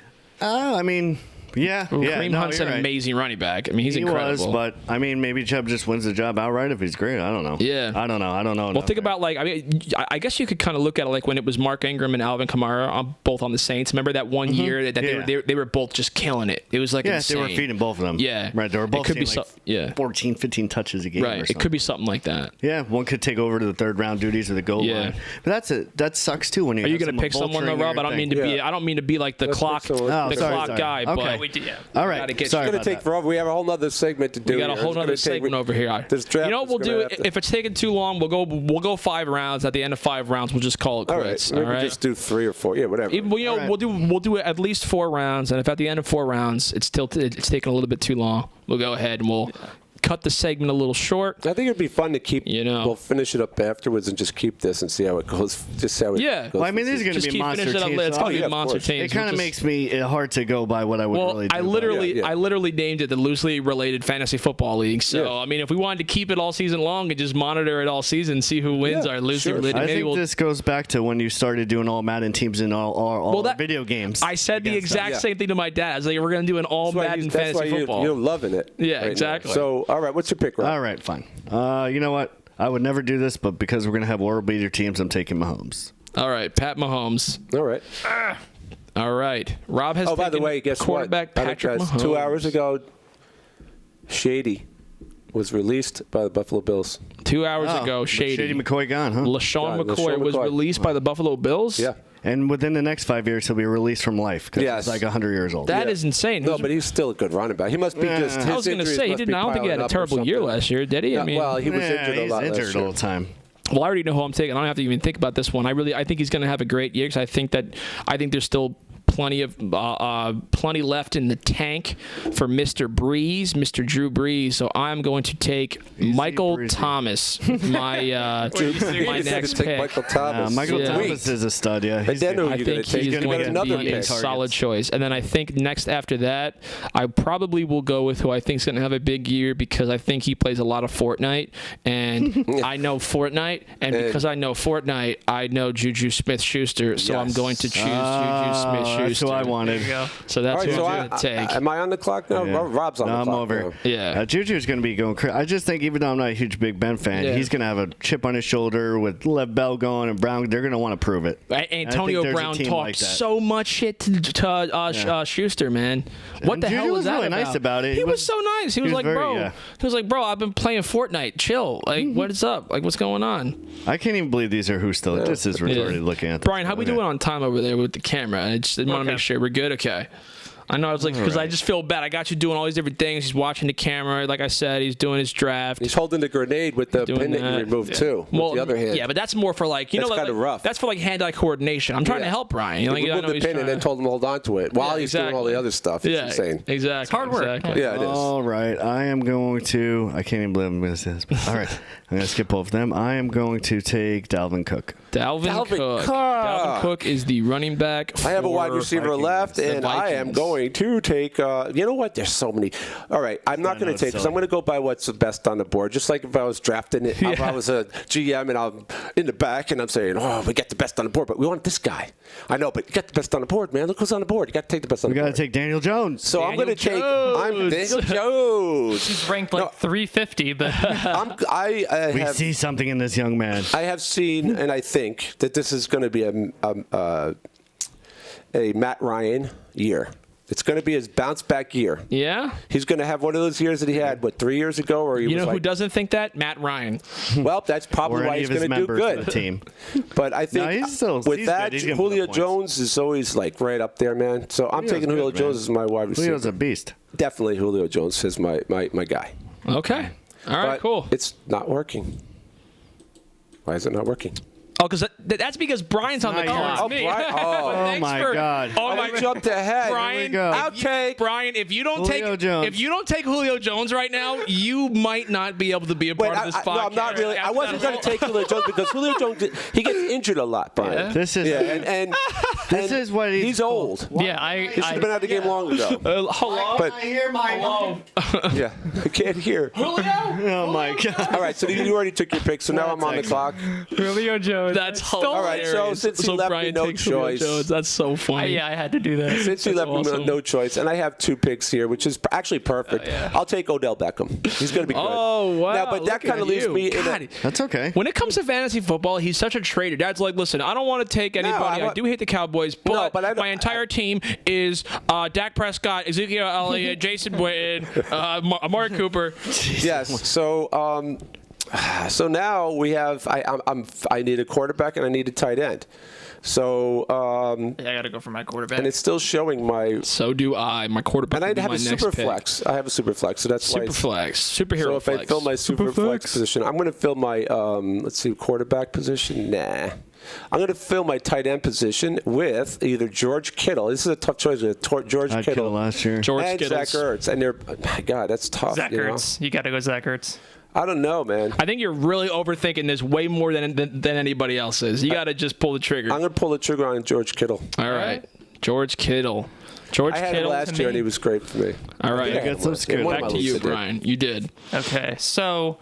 I mean, yeah. Kareem no, Hunt's you're an right. amazing running back. I mean, he's He incredible. was, but I mean, maybe Chubb just wins the job outright if he's great. I don't know. Yeah. I don't know. Well, think about like I guess you could kind of look at it like when it was Mark Ingram and Alvin Kamara both on the Saints. Remember that one year that they were both just killing it. It was like insane. They were feeding both of them. Yeah. Right. They were both It could seeing be like 14, 15 touches a game. Right. It could be something like that. Yeah, one could take over to the third round duties or the goal line. But that sucks too when you. Are you going to pick someone though, Rob? I don't mean to be like the clock guy, Okay. but we did. All right. Sorry about that. We have a whole other segment to do. We got a whole other segment over here. This draft you know what we'll do? If it's taking too long, we'll go 5 rounds. At the end of 5 rounds, we'll just call it quits. All right. Just do 3 or 4. Yeah, whatever. We'll do at least 4 rounds, and if at the end of 4 rounds it's taking a little bit too long, we'll go ahead and we'll cut the segment a little short. I think it'd be fun to keep. We'll finish it up afterwards and just keep this and see how it goes. Just how it goes. Well, I mean, these are going to just be keep monster finishing teams. up. It's going to be monster teams. It kind of makes me hard to go by what I would really do. I literally named it the loosely related fantasy football league. So I mean, if we wanted to keep it all season long and just monitor it all season, see who wins our loosely related. I think this goes back to when you started doing all Madden teams and all video games. I said the exact same thing to my dad. I was like, we're going to do an all Madden fantasy football. You're loving it. Yeah, exactly. So, all right, what's your pick, Rob? All right, fine. You know what? I would never do this, but because we're going to have world beater teams, I'm taking Mahomes. All right, Pat Mahomes. All right. All right. Rob has by the way, guess quarterback what? Patrick Mahomes. 2 hours ago, Shady was released by the Buffalo Bills. 2 hours ago, Shady McCoy gone, huh? LaShawn McCoy was released by the Buffalo Bills? Yeah. And within the next 5 years, he'll be released from life because he's like 100 years old. That is insane. No, but he's still a good running back. He must be just. I was going to say, I don't think he had a terrible year last year, did he? Yeah, well, he was injured a lot last year. all the time. Well, I already know who I'm taking. I don't have to even think about this one. I think he's going to have a great year because I think there's still plenty left in the tank for Mr. Breeze, Mr. Drew Brees. So I'm going to take Michael Thomas, my next pick. Michael Thomas. Michael Thomas is a stud. Yeah, and then I think he's going to be a solid choice. And then I think next after that, I probably will go with who I think is going to have a big year because I think he plays a lot of Fortnite, and I know Fortnite, and because I know Fortnite, I know Juju Smith-Schuster. So I'm going to choose Juju Smith-Schuster. That's who I wanted. So that's who I'm going to take. Am I on the clock now? Yeah. Rob's on the clock. I'm over. Now. Yeah. Juju's going to be going crazy. I just think, even though I'm not a huge Big Ben fan, he's going to have a chip on his shoulder with Lev Bell going and Brown. They're going to want to prove it. Antonio Brown talked so much shit to Schuster, man. What the hell was that really about? nice about it. He was so nice. He was like, bro, I've been playing Fortnite. Chill. Like, what is up? Like, what's going on? I can't even believe these are who still. This is retarded looking at this. Brian, how we doing on time over there with the camera? I just want to make sure we're good. Okay. I know. I was like, because I just feel bad. I got you doing all these different things. He's watching the camera. Like I said, he's doing his draft. He's holding the grenade with the Doing pin that you that. removed too. With the other hand. Yeah, but that's more for like, you That's know, kinda rough. That's for like hand-eye coordination. I'm trying to help Brian. You know, He I know removed the he's pin and trying then told him to hold on to it while he's doing all the other stuff. It's Yeah, insane. exactly. It's hard work. Exactly. Yeah, it is. All right, I am going to. I can't even believe I'm going to say this. But, all right, I'm going to skip both of them. I am going to take Dalvin Cook. Dalvin Cook. Dalvin Cook is the running back. I have a wide for receiver Vikings. left, The and I am Vikings. going to take. You know what? There's so many. All right, I'm not going to take because silly. I'm going to go by what's the best on the board. Just like if I was drafting it, if I was a GM and I'm in the back and I'm saying, "Oh, we got the best on the board, but we want this guy." I know, but you got the best on the board, man. Look who's on the board. You got to take the best on We the got board. to take Daniel Jones. So I'm going to take. Jones. I'm Daniel Jones. He's ranked like No. 350, but I We have. see something in this young man. I have seen, and I think that this is going to be a Matt Ryan year. It's going to be his bounce back year. Yeah. He's going to have one of those years that he had, 3 years ago, or he You was know like, who doesn't think that? Matt Ryan. well, that's probably Or why any he's of his going to do members of good. the team. But I think No, he's still- with he's that, good. He's gonna put Julio up points. Jones is always like right up there, man. So I'm Julio's taking Julio good, Jones man. as my wide receiver. Julio's a beast. Definitely Julio Jones is my guy. Okay. All right, But cool. It's not working. Why is it not working? Oh, because that's because Brian's on the not call. yours. It's Oh, me. Brian- oh. Thanks my for- God. Oh I my jumped ahead. Brian, Here we go. Outtake. Brian, if you don't Julio take Jones. if you don't take Julio Jones right now, you might not be able to be a part of this podcast. No, I'm not really. I After wasn't that going to take Julio Jones because Julio Jones, he gets injured a lot, Brian. This is And This is what he's old. yeah, He should have been out of the game long ago. hello. But hear my yeah, I can't hear. Oh my god. All right, so you already took your pick, so now I'm on the clock. Julio Jones. That's hilarious. All right, so since he left me Brian no takes Julio choice. Jones. That's so funny. Yeah, I had to do that. Since he left me awesome. no choice, and I have two picks here, which is actually perfect. I'll take Odell Beckham. He's going to be good. Oh wow! Now, but that look kind of at leaves you. me in God, a. That's okay. when it comes to fantasy football, he's such a traitor. Dad's like, listen, I don't want to take anybody. I do hate the Cowboys, but, but I don't- my entire team is Dak Prescott, Ezekiel Elliott, Jason Witten, Amari Cooper. Yes. So now we have. I need a quarterback and I need a tight end. So Yeah, I got to go for my quarterback. and it's still showing my. So do I. My quarterback. And would I be have my a next super pick. flex. I have a super flex, so that's why. Super it's- flex. Superhero So if flex. I fill my super flex position, I'm going to fill my let's see, quarterback position. Nah, I'm going to fill my tight end position with either George Kittle. This is a tough choice with George I'd Kittle kill last year. George and Kittles. Zach Ertz, and they're my God, that's tough. Zach you know? Ertz. You got to go Zach Ertz. I don't know, man. I think you're really overthinking this way more than anybody else is. You got to just pull the trigger. I'm going to pull the trigger on George Kittle. All right. George Kittle. George I had him Kittle. last year, and he was great for me. All right. I think I had Get him some last year. scoop. One of Back my to you, leagues I did. Brian. You did. Okay, so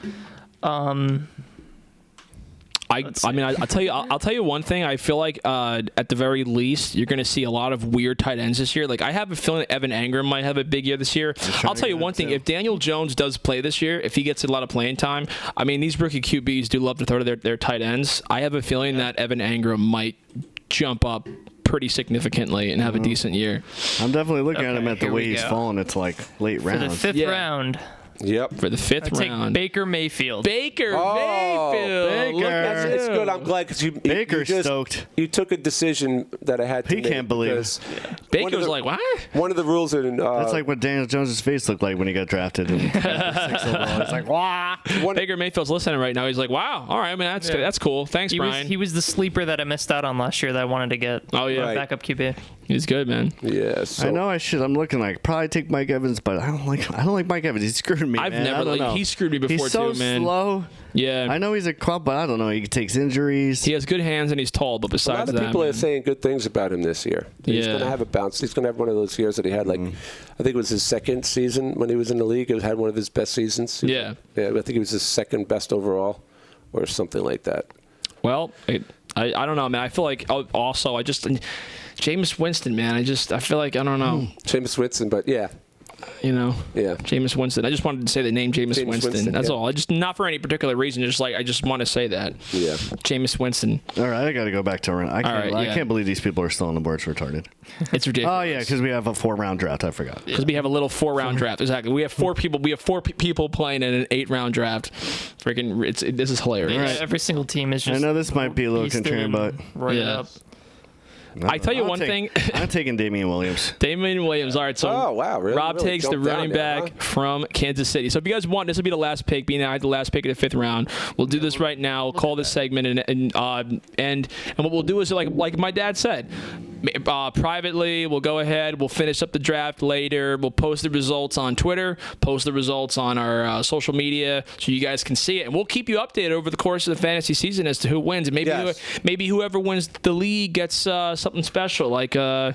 I mean, I'll tell you. I'll tell you one thing. I feel like at the very least, you're going to see a lot of weird tight ends this year. Like I have a feeling that Evan Engram might have a big year this year. I'll tell you one thing. If Daniel Jones does play this year, if he gets a lot of playing time, I mean, these rookie QBs do love to throw to their tight ends. I have a feeling that Evan Engram might jump up pretty significantly and have a decent year. I'm definitely looking at him Okay, at the here way we he's go. fallen. It's like late for the rounds. fifth Yeah. round, Yep. For the fifth I take round, Baker Mayfield. Baker Oh, Mayfield. Look at Baker. It's you. good. I'm glad because you Baker's just, stoked. You took a decision that I had to He make. can't believe it. because Baker one of was the- like, what? One of the rules in That's like what Daniel Jones' face looked like when he got drafted. In 6 overall. It's like, wow. Baker Mayfield's listening right now. He's like, wow. All right, I mean, that's cool. Thanks, He Brian. was the sleeper that I missed out on last year that I wanted to get. Oh, yeah. Right. Backup QB. He's good, man. yeah. So I know I should. I'm looking like probably take Mike Evans, but I don't like Mike Evans. He's screwed me. I've man. never I don't like know. he screwed me before He's so too, man. slow. Yeah. I know he's a club, but I don't know. He takes injuries. He has good hands and he's tall, but A lot besides of that, people are man, saying good things about him this year. He's Yeah. going to have a bounce. He's going to have one of those years that he had, like, I think it was his second season when he was in the league. He had one of his best seasons. Yeah. Yeah, I think he was his second best overall or something like that. well, I don't know, man. I feel like also Jameis Winston, man. I feel like I don't know, Jameis Winston, but yeah. Yeah. Jameis Winston. I just wanted to say the name Jameis Winston. That's yeah. all. I just not for any particular reason. Just like I just want to say that. Yeah. Jameis Winston. All right, I got to go back to run. I right, can't believe these people are still on the board. It's retarded. It's ridiculous. Oh yeah, because we have a 4-round draft. I forgot. Because we have a little 4-round draft. Exactly. We have 4 people. We have 4 people playing in an 8-round draft. Freaking, this is hilarious. Every single team is just. I know this might be a little beasted contrarian, and but right Yeah. up. I tell you one thing. I'm taking Damian Williams. Damian Williams. All right, so Oh, wow, really? Rob Really takes the jumped down running there, back huh? from Kansas City. So if you guys want, this will be the last pick, being I had the last pick of the 5th round. We'll do this right now. We'll call this segment, and what we'll do is like my dad said, privately, we'll go ahead, we'll finish up the draft later, we'll post the results on Twitter, post the results on our social media, so you guys can see it, and we'll keep you updated over the course of the fantasy season as to who wins, and maybe whoever wins the league gets something special, like I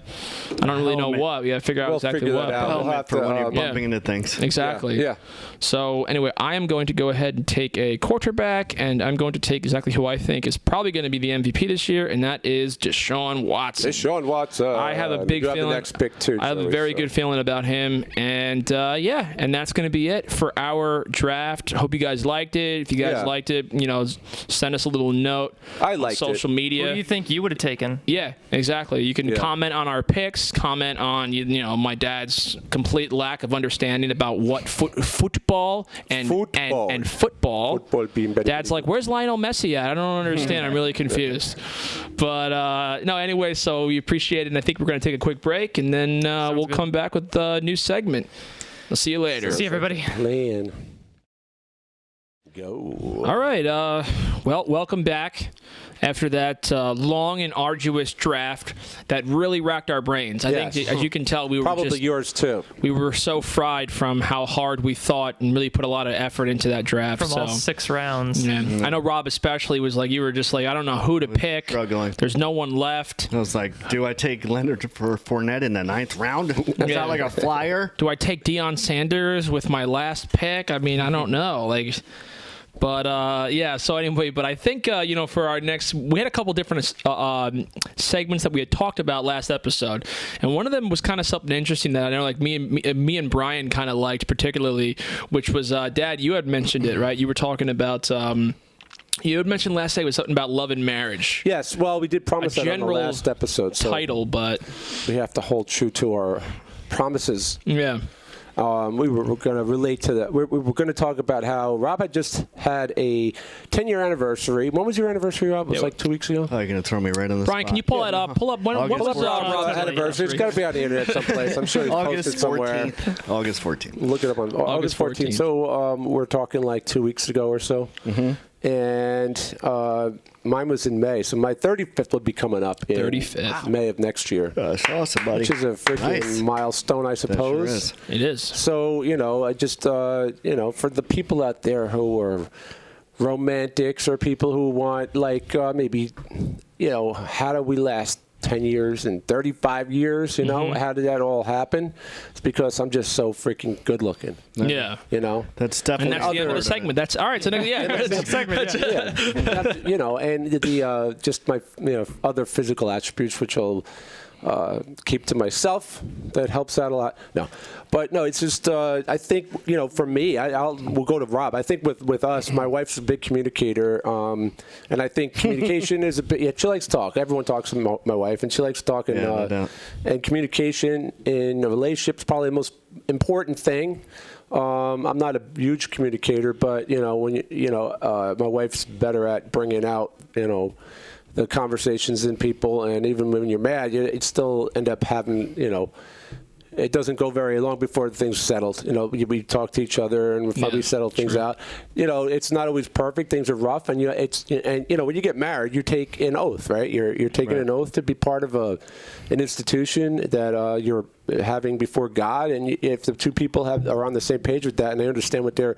don't really know what. We got to figure out exactly figure what. that out. We'll have For when you're to, bumping into things. Exactly. Yeah. So anyway, I am going to go ahead and take a quarterback, and I'm going to take exactly who I think is probably going to be the MVP this year, and that is Deshaun Watson. Deshaun Watson. I have a big feeling. The next pick too, I have a Joey, very so. good feeling about him, and and that's going to be it for our draft. Hope you guys liked it. If you guys liked it, send us a little note. I on liked social media. Who do you think you would have taken? Yeah, exactly. You can comment on our picks, comment on my dad's complete lack of understanding about what football and football. Football being better. Dad's like, where's Lionel Messi at? I don't understand. I'm really confused. But no, anyway, so we appreciate it, and I think we're going to take a quick break, and then we'll come back with the new segment. I'll see you later. See you, everybody. Plan. Go. All right. Well, welcome back after that long and arduous draft that really racked our brains. I think, as you can tell, we were Probably yours too. We were so fried from how hard we thought and really put a lot of effort into that draft. From all 6 rounds. Yeah. I know Rob especially was like, you were just like, I don't know who to pick. Struggling. There's no one left. I was like, do I take Leonard for Fournette in the 9th round? Is that like a flyer? Do I take Deion Sanders with my last pick? I mean, I don't know. But so anyway, but I think for our next, we had a couple different segments that we had talked about last episode, and one of them was kind of something interesting that I know, like me and Brian kind of liked particularly, which was Dad, you had mentioned it, right? You were talking about. You had mentioned last night was something about love and marriage. Yes, well, we did promise that on the last episode. So title, but we have to hold true to our promises. Yeah. We were going to relate to that. We were going to talk about how Rob had just had a 10-year anniversary. When was your anniversary, Rob? It was like 2 weeks ago? Oh, you're going to throw me right on the Brian, spot. can you pull that up? Pull up. When was Rob's anniversary? It's got to be on the internet someplace. I'm sure it's August posted somewhere. 14th. August 14th. Look it up on August 14th. So we're talking like 2 weeks ago or so. Mm-hmm. And mine was in May. So my 35th will be coming up in 35th. May of next year. That's awesome, buddy. Which is a freaking milestone, I suppose. That sure is. It is. So, I just, for the people out there who are romantics or people who want, maybe, how do we last 10 years and 35 years, How did that all happen? It's because I'm just so freaking good looking. Yeah. That's definitely. And that's the end of the segment. That's all right. So next segment. And the just my other physical attributes, which I'll keep to myself. That helps out a lot. No, it's just I think for me, we'll go to Rob. I think with us, my wife's a big communicator, and I think communication is a bit. Yeah, she likes to talk. Everyone talks to my wife, and she likes talking. And communication in a relationship is probably the most important thing. I'm not a huge communicator, but when my wife's better at bringing out the conversations in people, and even when you're mad, it still end up having it doesn't go very long before things settled. We talk to each other and we settle things out. It's not always perfect. Things are rough, and when you get married, you take an oath, right? You're taking an oath to be part of an institution that you're having before God, and if the two people are on the same page with that and they understand what they're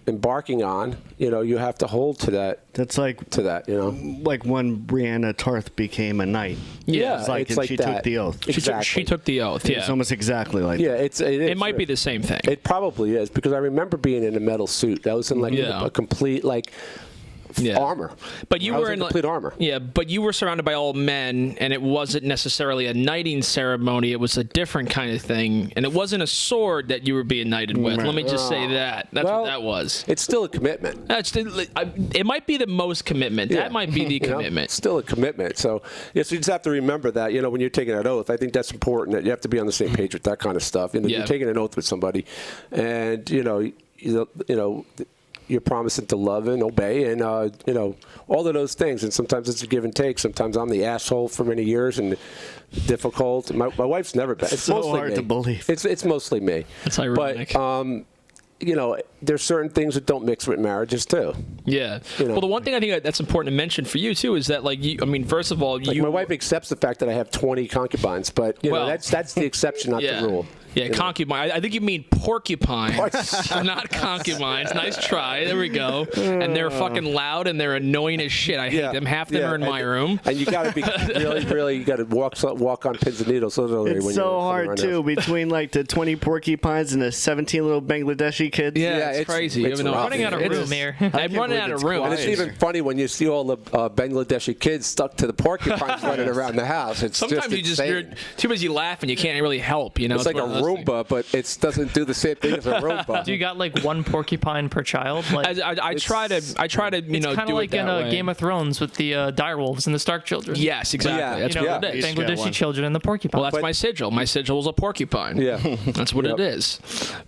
embarking on, you have to hold to that. That's like to that, like when Brianna Tarth became a knight. Yeah, it's like she took the oath. Exactly. She took the oath. Yeah, it's almost exactly like that. It might be the same thing. It probably is, because I remember being in a metal suit. That was in a complete armor. But you were in complete armor. Yeah, but you were surrounded by all men, and it wasn't necessarily a knighting ceremony. It was a different kind of thing, and it wasn't a sword that you were being knighted with. Let me just say that. That's what that was. It's still a commitment. It might be the most commitment. That might be the commitment. It's still a commitment. So you just have to remember that. When you're taking an oath, I think that's important. That you have to be on the same page with that kind of stuff. You're taking an oath with somebody, and you're promising to love and obey, and all of those things. And sometimes it's a give and take. Sometimes I'm the asshole for many years and difficult. My wife's never been. It's so mostly hard me. to believe. It's mostly me. That's ironic. But there's certain things that don't mix with marriages too. Yeah. Well, the one thing I think that's important to mention for you too is that, like, first of all, my wife accepts the fact that I have 20 concubines, but that's the exception, not the rule. Yeah, concubine. I think you mean porcupines, not concubines. Nice try. There we go. And they're fucking loud and they're annoying as shit. I hate them. Half of them are in my room. And you got to be really, you got to walk on pins and needles. It's so hard too, between like the 20 porcupines and the 17 little Bangladeshi kids. Yeah, it's crazy. It's rough. Running out of room here. I'm running out of room. And it's even funny when you see all the Bangladeshi kids stuck to the porcupines running around the house. It's Sometimes you're too busy laughing. You can't really help. It's like a Roomba, but it doesn't do the same thing as a Roomba. Do you got like one porcupine per child? Like, I try to it's kind of like it that in way. Game of Thrones with the direwolves and the Stark children. Yes, exactly. Yeah. That's what it is. Each got Bangladeshi one. children and the porcupine. Well, that's my sigil. My sigil is a porcupine. Yeah. That's what it is.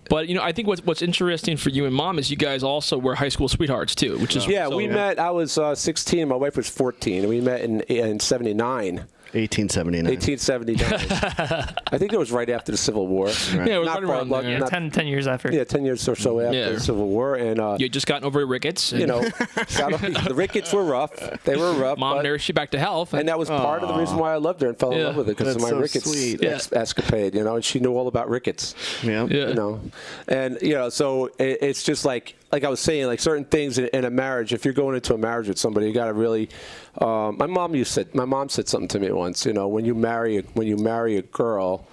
But I think what's interesting for you and Mom is you guys also were high school sweethearts too, which is we met. I was 16. My wife was 14. And we met in 79. 1879. 1879. I think it was right after the Civil War. Yeah, it was right around there. Yeah, 10 years after. Yeah, 10 years or so after the Civil War. And, You had just gotten over rickets. And the rickets were rough. They were rough. Mom nursed you back to health. And that was part of the reason why I loved her and fell in love with her, because of my so rickets sweet. escapade, and she knew all about rickets. Yeah. And so it's just like I was saying, like certain things in a marriage, if you're going into a marriage with somebody, you got to really, my mom said something to me once, when you marry a girl,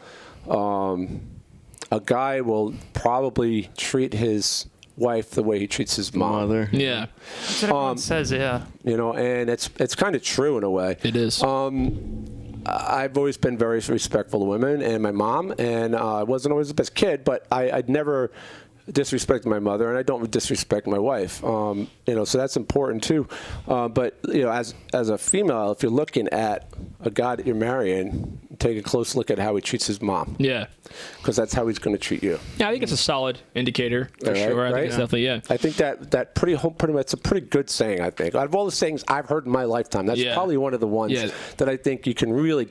a guy will probably treat his wife the way he treats his Mother. Yeah. That's what everyone says, yeah. And it's kind of true in a way. It is. I've always been very respectful to women and my mom, and I wasn't always the best kid, but I'd never disrespect my mother, and I don't disrespect my wife. So that's important too. But as a female, if you're looking at a guy that you're marrying, take a close look at how he treats his mom. Yeah. Because that's how he's going to treat you. Yeah, I think it's a solid indicator for sure. I think it's definitely I think that pretty much it's a pretty good saying. I think out of all the sayings I've heard in my lifetime, that's probably one of the ones that I think you can really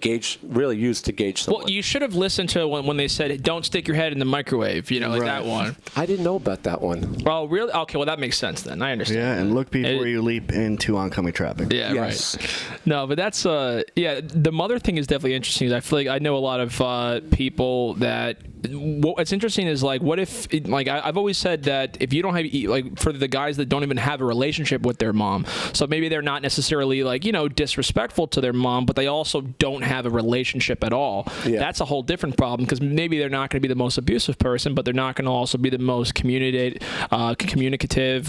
use to gauge someone. Well, you should have listened to when they said, "Don't stick your head in the microwave." Like that one. I didn't know about that one. Well, really? Okay, well that makes sense then. I understand. Yeah, and look before you leap into oncoming traffic. Yeah, Yes. right. No, but that's the mother thing is definitely interesting. I feel like I know a lot of people that. What's interesting is what if I've always said that if you don't have for the guys that don't even have a relationship with their mom, so maybe they're not necessarily disrespectful to their mom, but they also don't have a relationship at all. Yeah. That's a whole different problem, because maybe they're not going to be the most abusive person, but they're not going to also be the most communicative,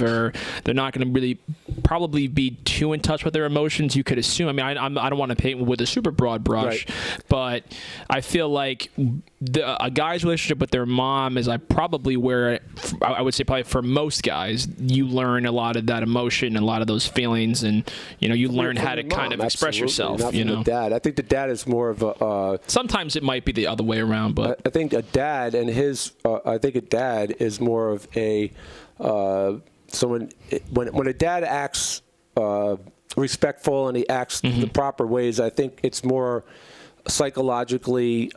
or they're not going to really probably be too in touch with their emotions. You could assume. I mean, I don't want to paint with a super broad brush, but I feel like a guy's relationship with their mom is probably where I would say probably for most guys you learn a lot of that emotion and a lot of those feelings, and you learn how to kind of express yourself. The dad. I think the dad is more of a. Sometimes it might be the other way around, but I think a dad and his. I think a dad is more of a. So when a dad acts respectful and he acts the proper ways, I think it's more psychologically.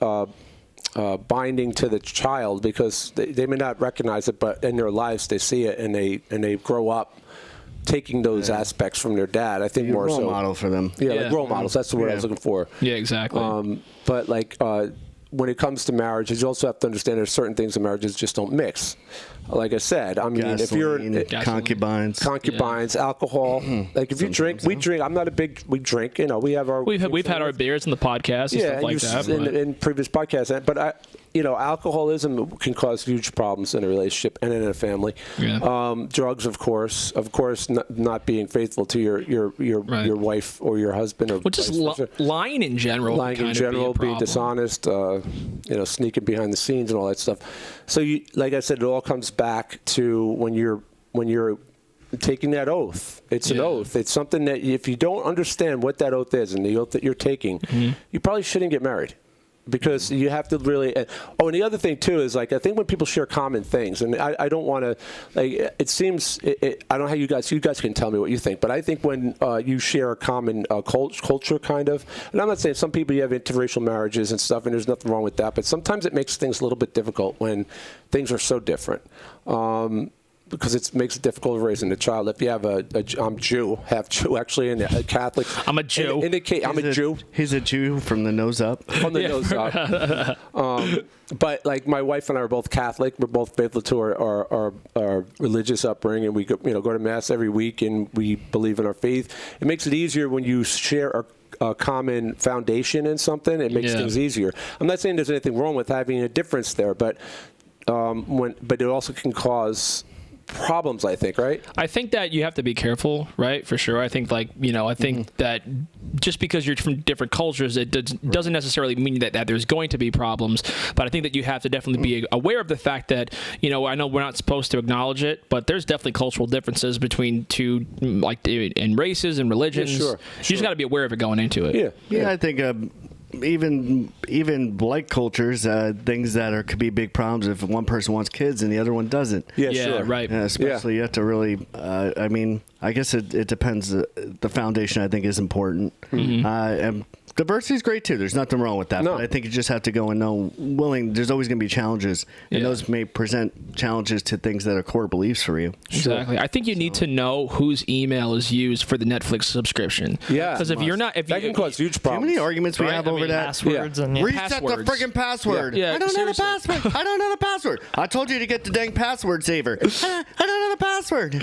Binding to the child, because they may not recognize it, but in their lives they see it, and they grow up taking those aspects from their dad. I think more role so model for them. like role models. That's the word I was looking for. Yeah, exactly. But when it comes to marriages, you also have to understand there's certain things in marriages just don't mix. Like I said, I mean, if you're concubines, alcohol, if you drink, we drink. I'm not a big. We drink. We have our. We've had our beers in the podcast and stuff like that. In previous podcasts, but alcoholism can cause huge problems in a relationship and in a family. Yeah. Drugs, of course, not being faithful to your wife or your husband, or just lying in general. Being dishonest, sneaking behind the scenes and all that stuff. So, like I said, it all comes back to when you're taking that oath. It's an oath. It's something that if you don't understand what that oath is and the oath that you're taking, you probably shouldn't get married. because you have to really. And the other thing too is like I think when people share common things, and I don't want to like it seems I don't know how you guys can tell me what you think, but I think when you share a common culture kind of, and I'm not saying some people you have interracial marriages and stuff, and there's nothing wrong with that, but sometimes it makes things a little bit difficult when things are so different. Because it makes it difficult raising a child. If you have I'm Jew, half Jew actually, and a Catholic. I'm a Jew. I'm a Jew. He's a Jew from the nose up. From the nose up. But like my wife and I are both Catholic. We're both faithful to our religious upbringing. We go to mass every week, and we believe in our faith. It makes it easier when you share a common foundation in something. It makes things easier. I'm not saying there's anything wrong with having a difference there, but but it also can cause problems, I think, right? I think that you have to be careful, right? For sure. I think that just because you're from different cultures, it doesn't necessarily mean that there's going to be problems. But I think that you have to definitely be aware of the fact that, I know we're not supposed to acknowledge it, but there's definitely cultural differences between two, like in races and religions. Yeah, sure. You just got to be aware of it going into it. Yeah, I think even like cultures, things that could be big problems if one person wants kids and the other one doesn't. Yeah, Yeah, sure. right. Especially you have to really, I guess it depends. The foundation, I think, is important. And diversity is great, too. There's nothing wrong with that. No. But I think you just have to go and know, there's always going to be challenges. And those may present challenges to things that are core beliefs for you. Exactly. I think you need to know whose email is used for the Netflix subscription. Yeah. Because if you're not, That can cause huge How problems. many arguments we have over that? Passwords and Reset Passwords. the friggin' password. Yeah, I don't know the seriously. password. I don't know the password. I told you to get the dang password saver. I don't know the password.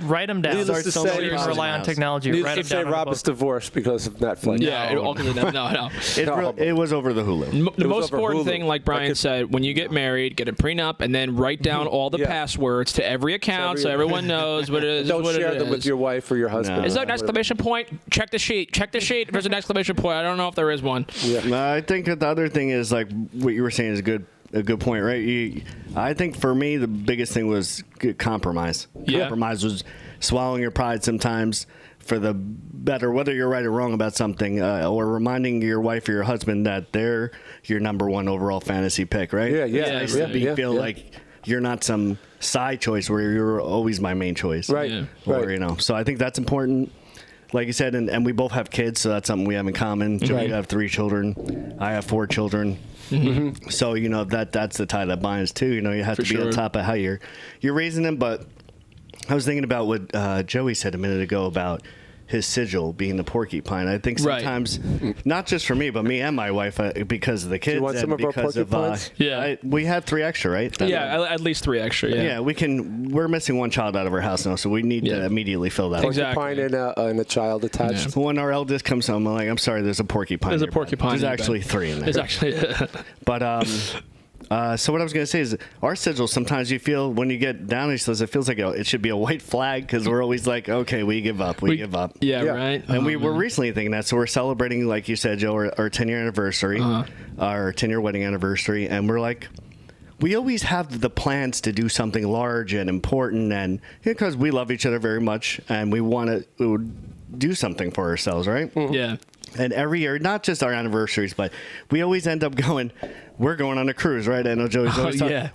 write them down. Needless to Don't say, even rely on technology. Needless Write to them say, down on a Rob book. is divorced because of Netflix. Yeah, all because of that. No. It was over the Hulu. The It was most over important Hulu. thing, like Brian said, when you get married, get a prenup and then write down all the Yeah. passwords to every account so everyone knows what it is. Don't what share it them with is. your wife or your husband. Is there an exclamation point? Check the sheet. Check the sheet. If there's an exclamation point, I don't know if there is one. I think that the other thing is like what you were saying is a good point, right? I think for me the biggest thing was compromise. Yeah. Compromise was swallowing your pride sometimes for the better, whether you're right or wrong about something, or reminding your wife or your husband that they're your number one overall fantasy pick, right? Yeah. It's nice to feel like you're not some side choice where you're always my main choice. Right. Yeah. Or, Right. so I think that's important. Like you said, and we both have kids, so that's something we have in common. Joey, you have 3 children. I have 4 children. So, that's the tie that binds too. You have to be on top of how you're raising them. But I was thinking about what Joey said a minute ago about his sigil being the porcupine. I think sometimes, not just for me, but me and my wife, because of the kids. you want some and of our because porcupines? we had 3 extra, right? At least 3 extra. Yeah. Yeah, we're missing 1 child out of our house now, so we need to immediately fill that. Exactly. Porcupine and a child attached. When our eldest comes home, I'm like, I'm sorry, there's a porcupine. There's a in your bed." porcupine There's in your actually bed. 3 in there. It's actually. But so what I was going to say is our sigil, sometimes you feel when you get down these hills, it feels like it should be a white flag because we're always like, okay, we give up. We give up. Yeah, right. And we were recently thinking that. So we're celebrating, like you said, Joe, our 10-year anniversary, our 10-year wedding anniversary. And we're like, we always have the plans to do something large and important. And because we love each other very much and we want to do something for ourselves, right? Yeah. And every year, not just our anniversaries, but we always end up going, we're going on a cruise, right? I know Joey's always talking,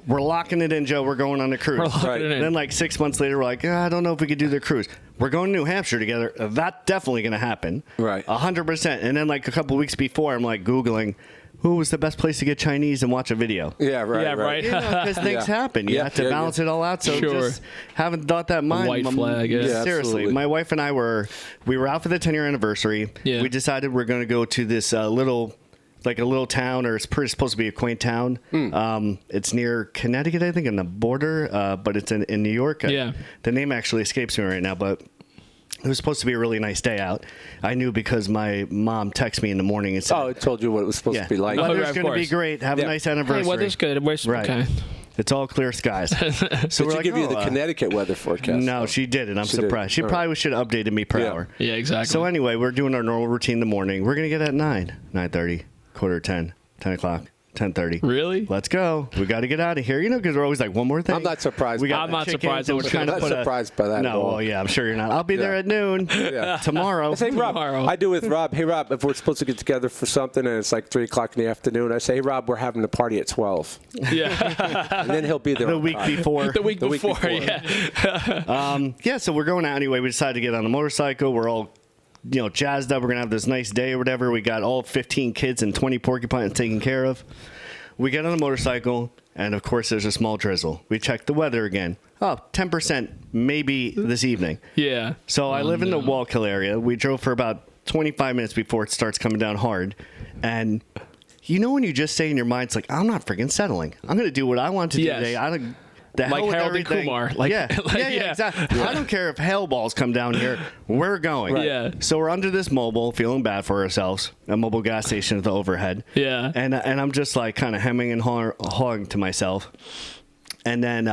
we're locking it in, Joe. We're going on a cruise. We're locking it in. Then like 6 months later, we're like, I don't know if we could do the cruise. We're going to New Hampshire together. That's definitely going to happen. Right. 100%. And then like a couple weeks before, I'm like Googling, who was the best place to get Chinese and watch a video? Yeah, right. Yeah, right. Because things happen. You have to balance it all out. So just haven't thought that mind. White flag. Yeah. Seriously. Absolutely. My wife and I we were out for the 10-year anniversary. Yeah. We decided we're going to go to this little town, or it's supposed to be a quaint town. It's near Connecticut, I think, on the border, but it's in New York. Yeah. The name actually escapes me right now, but it was supposed to be a really nice day out. I knew because my mom texted me in the morning and said, Oh, it told you what it was supposed to be like. weather's of going to be course. great. Have a nice anniversary. Hey, weather's good. Right. Okay. It's all clear skies. So Did we're you like, give you the oh, Connecticut weather forecast? No, she didn't. I'm She didn't. surprised. She All probably should have updated me per Yeah. hour. Yeah, exactly. So anyway, we're doing our normal routine in the morning. We're going to get at 9:30, 9:30, 10:45, 10 o'clock, 10:30. Really? Let's go. We got to get out of here. You know, because we're always like, one more thing. I'm not surprised. We got I'm not chickens, surprised and we're that trying to I'm put not surprised by that at No, all. well, yeah, I'm sure you're not. I'll be there at noon tomorrow. I say, Rob, Tomorrow. I do with Rob. Hey, Rob, if we're supposed to get together for something and it's like 3 o'clock in the afternoon, I say, hey, Rob, we're having a party at 12. Yeah. And then he'll be there the on week time. before. the week The week before, before. yeah. Yeah, so we're going out anyway. We decided to get on the motorcycle. We're all, jazzed up. We're going to have this nice day or whatever. We got all 15 kids and 20 porcupines taken care of. We get on the motorcycle, and of course, there's a small drizzle. We check the weather again. Oh, 10% maybe this evening. Yeah. So I live in the Wallkill area. We drove for about 25 minutes before it starts coming down hard. And when you just say in your mind, it's like, I'm not freaking settling. I'm going to do what I want to do Yes. today. I don't. The Like hell with Harold and everything. Kumar. yeah, yeah. exactly. I don't care if hail balls come down here. We're going. Right. Yeah. So we're under this mobile, feeling bad for ourselves. A mobile gas station at the overhead. Yeah. And I'm just like kind of hemming and hawing to myself. And then